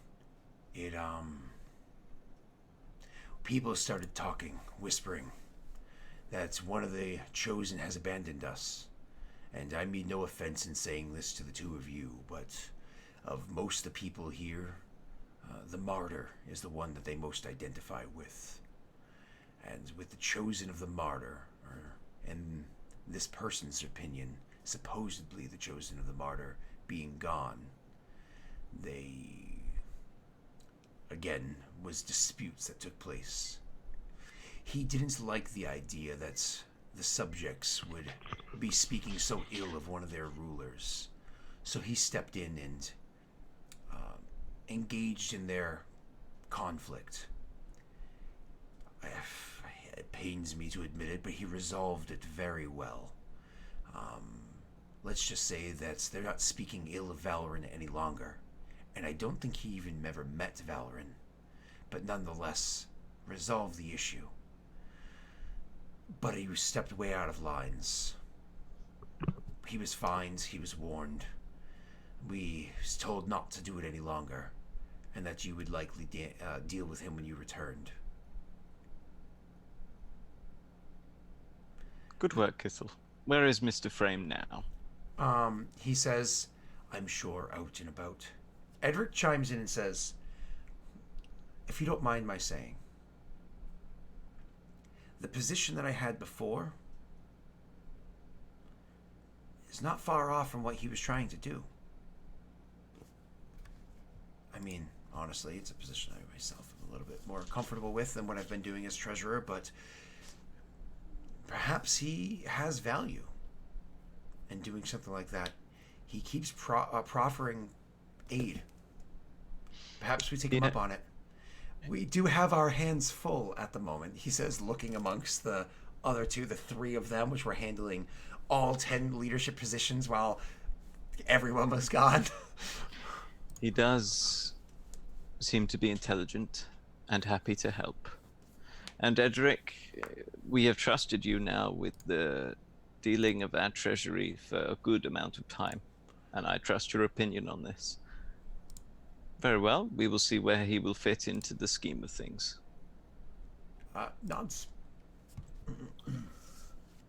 people started talking, whispering, that one of the chosen has abandoned us. And I mean no offense in saying this to the two of you, but of most of the people here, the martyr is the one that they most identify with. And with the chosen of the martyr, in this person's opinion, supposedly the chosen of the martyr, being gone, was disputes that took place. He didn't like the idea that the subjects would be speaking so ill of one of their rulers. So he stepped in and engaged in their conflict. It pains me to admit it, but he resolved it very well. Let's just say that they're not speaking ill of Valoran any longer. And I don't think he even ever met Valoran, but nonetheless resolved the issue. But he stepped way out of lines. He was fined, he was warned. We was told not to do it any longer, and that you would likely deal with him when you returned. Good work, Kithel. Where is Mr. Frame now? He says, I'm sure out and about. Edric chimes in and says, if you don't mind my saying, the position that I had before is not far off from what he was trying to do. I mean, honestly, it's a position I myself am a little bit more comfortable with than what I've been doing as treasurer, but perhaps he has value in doing something like that. He keeps proffering aid. Perhaps we take him up on it. We do have our hands full at the moment, he says, looking amongst the other two, the three of them, which were handling all 10 leadership positions while everyone was gone. He does seem to be intelligent and happy to help. And Edric, we have trusted you now with the dealing of our treasury for a good amount of time, and I trust your opinion on this. Very well, we will see where he will fit into the scheme of things. Nods.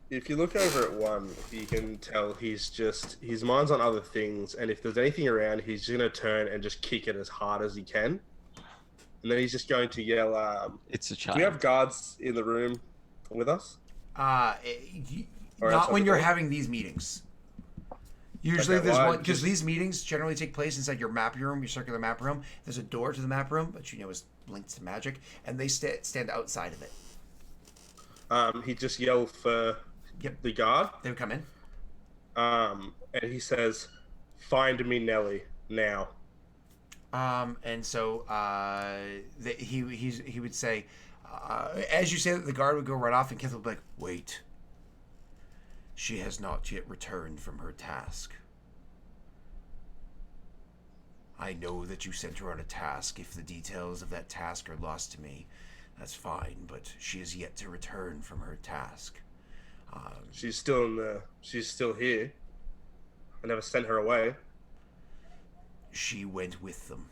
If you look over at one, you can tell his mind's on other things, and if there's anything around, he's going to turn and just kick it as hard as he can. And then he's just going to yell, it's a child. Do we have guards in the room with us? Not when you're having these meetings. Usually Okay, there's well, one, because these meetings generally take place inside your map room, your circular map room. There's a door to the map room, but you know is linked to magic, and they stand outside of it. He just yelled for Yep, the guard. they would come in. And he says, "Find me Nelly now." And so he would say, as you say that, the guard would go right off, and Kith would be like, "Wait, she has not yet returned from her task. I know that you sent her on a task. If the details of that task are lost to me, that's fine, but she is yet to return from her task." She's still here. I never sent her away. She went with them.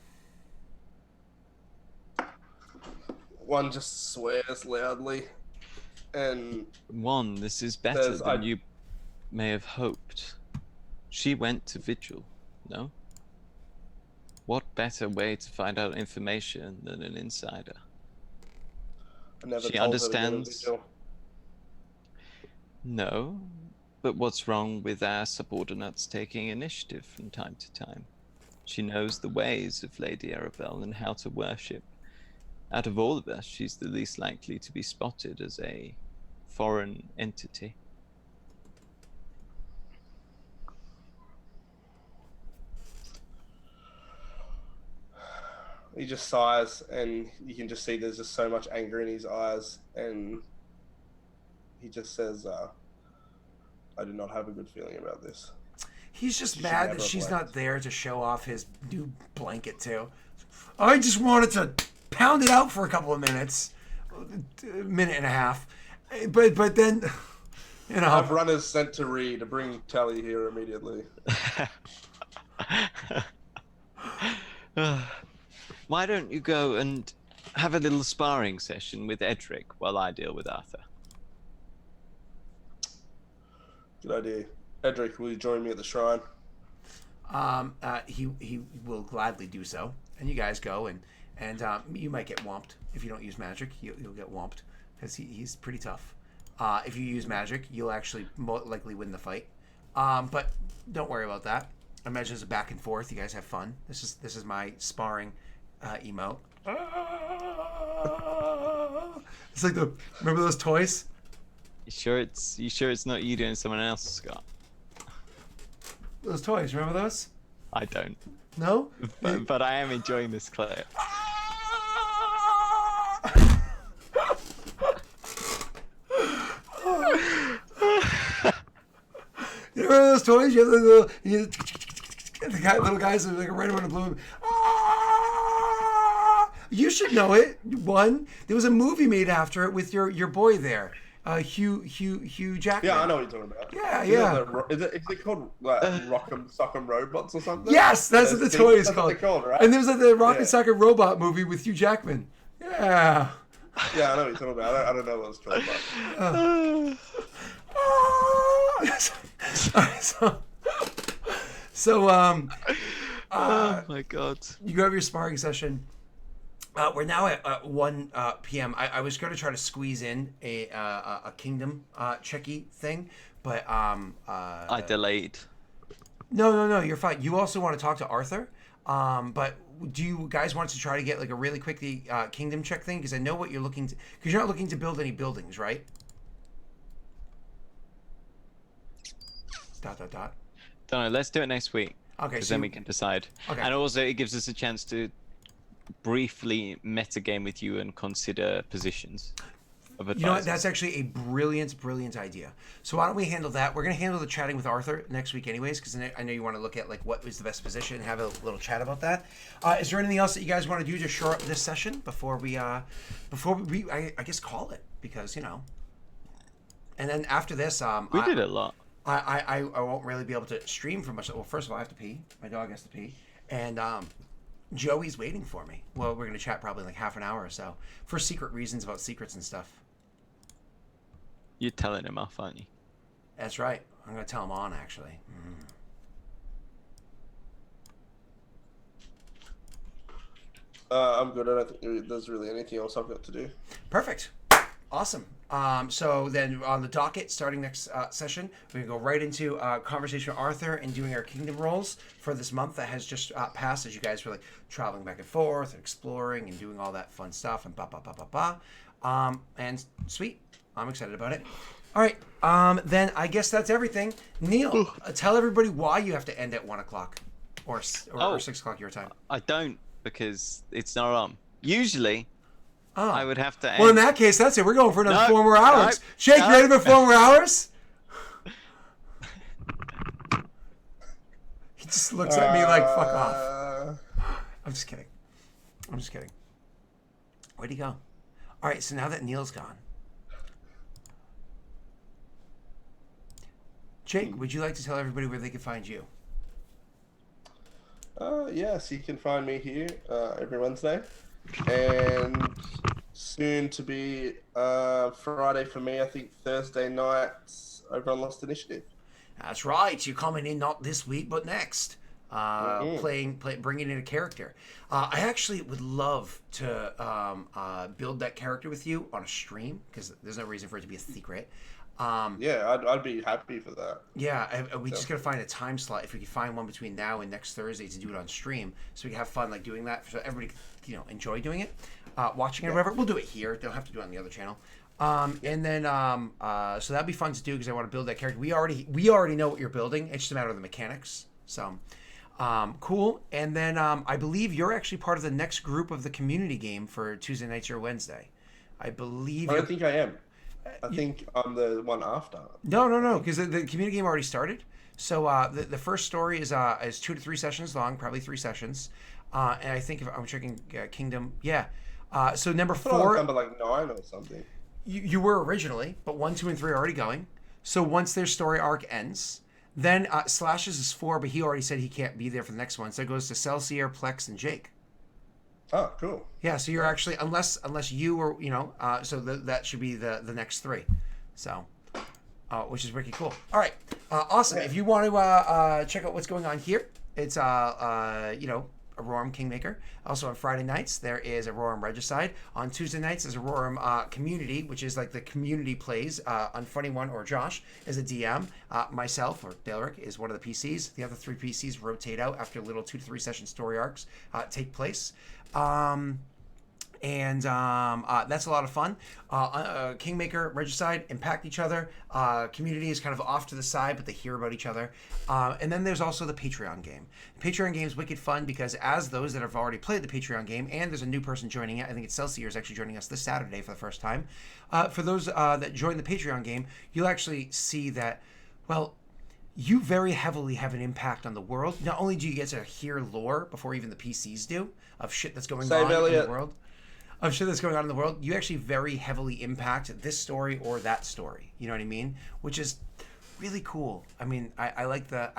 One just swears loudly, and One, this is better Says, than you may have hoped. She went to Vigil, no? What better way to find out information than an insider? I never She told understands. her to go to Vigil. No, but what's wrong with our subordinates taking initiative from time to time? She knows the ways of Lady Arabelle and how to worship. Out of all of us, she's the least likely to be spotted as a foreign entity. He just sighs, and you can just see there's just so much anger in his eyes, and he just says, "I do not have a good feeling about this." He's just She mad never that she's left. not there to show off his new blanket too. I just wanted to pound it out for a couple of minutes, a minute and a half, but then, you know, Have runners sent to Reed to bring Tally here immediately. Why don't you go and have a little sparring session with Edric while I deal with Arthur? Good idea. Edric, will you join me at the shrine? he will gladly do so, and you guys go and you might get whomped if you don't use magic. You'll get whomped because he's pretty tough. If you use magic, you'll actually more likely win the fight. But don't worry about that. I imagine it's a back and forth. You guys have fun. This is my sparring emote. It's like remember those toys? You sure it's not you doing someone else, Scott? Those toys, remember those? I don't. No? But I am enjoying this clip. You remember those toys? You have the little guys with like a red one and a blue. You should know it. One, there was a movie made after it with your boy there, Hugh Jackman. Yeah, I know what you're talking about. Yeah, Is yeah. Is it called Rock'em Sock'em Robots or something? Yes, that's what the toy is That's called. what they're called, right? And there was like the Rocket Yeah. Soccer Robot movie with Hugh Jackman. Yeah. Yeah, I know what you're talking about. I don't know what it's called. But... Oh my god. You go have your sparring session. We're now at 1 p.m. I was going to try to squeeze in a kingdom checky thing, but I delayed. No, you're fine. You also want to talk to Arthur, but do you guys want to try to get like a really quick kingdom check thing? Because I know what you're looking to. Because you're not looking to build any buildings, right? ... Don't know. Let's do it next week. Okay, Because so then we can decide. Okay. And also, it gives us a chance briefly metagame with you and consider positions of advisors. You know what? That's actually a brilliant idea. So why don't we handle that? We're going to handle the chatting with Arthur next week anyways, because I know you want to look at like what is the best position and have a little chat about that. Is there anything else that you guys want to do to shore up this session before we I guess call it? Because, you know. And then after this... we did a lot. I won't really be able to stream for much. Well, first of all, I have to pee. My dog has to pee. And Joey's waiting for me. Well, we're going to chat probably like half an hour or so for secret reasons about secrets and stuff. You're telling him off, aren't you? That's right. I'm going to tell him on, actually. I'm good. I don't think there's really anything else I've got to do. Perfect. Awesome. So then on the docket, starting next session, we're going to go right into conversation with Arthur and doing our kingdom rolls for this month that has just passed, as you guys were like traveling back and forth and exploring and doing all that fun stuff and and sweet. I'm excited about it. All right. Then I guess that's everything. Neil, tell everybody why you have to end at 1 o'clock or 6 o'clock your time. I don't, because it's not on. Usually, Oh. I would have to end. Well, in that case, that's it. We're going for another 4 more hours. No, Jake, you ready for 4 more hours? He just looks at me like, fuck off. I'm just kidding. Where'd he go? All right, so now that Neil's gone. Jake, would you like to tell everybody where they can find you? Yes, you can find me here every Wednesday. And soon to be Friday for me, I think Thursday nights over on Lost Initiative. That's right. You're coming in not this week, but next. Bringing in a character. I actually would love to build that character with you on a stream, because there's no reason for it to be a secret. Yeah, I'd be happy for that. Yeah, we just gotta find a time slot. If we can find one between now and next Thursday to do it on stream, so we can have fun like doing that, so everybody can, enjoy doing it, watching it, or whatever. We'll do it here. Don't have to do it on the other channel. And then so that'd be fun to do because I want to build that character. We already know what you're building. It's just a matter of the mechanics. So cool. And then I believe you're actually part of the next group of the community game for Tuesday nights or Wednesday. I believe. I don't think I am. I think I'm the one after. No, because the community game already started. So the first story is 2 to 3 sessions long, probably 3 sessions. And I think if I'm checking Kingdom, yeah. So number 4. Number like 9 or something. You were originally, but 1, 2, and 3 are already going. So once their story arc ends, then Slashes is 4, but he already said he can't be there for the next one. So it goes to Celsior, Plex, and Jake. Oh, cool. Yeah, so you're actually, unless you were, so that should be the next 3. So, which is pretty cool. All right, awesome. Yeah. If you want to check out what's going on here, it's Aurorum Kingmaker. Also on Friday nights there is Aurorum Regicide. On Tuesday nights is Aurorum Community, which is like the community plays. Unfunny One or Josh is a DM. Myself or Daelric is one of the PCs. The other 3 PCs rotate out after little 2 to 3 session story arcs take place. That's a lot of fun. Kingmaker, Regicide impact each other. Community is kind of off to the side, but they hear about each other. And then there's also the Patreon game. The Patreon game is wicked fun because as those that have already played the Patreon game, and there's a new person joining it, I think it's Celsior is actually joining us this Saturday for the first time. For those that join the Patreon game, you'll actually see that, well, you very heavily have an impact on the world. Not only do you get to hear lore before even the PCs do of shit that's going on in the world, you actually very heavily impact this story or that story. You know what I mean? Which is really cool. I mean, I like the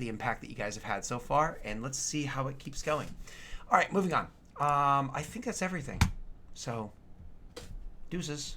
impact that you guys have had so far, and let's see how it keeps going. All right, moving on. I think that's everything. So, deuces.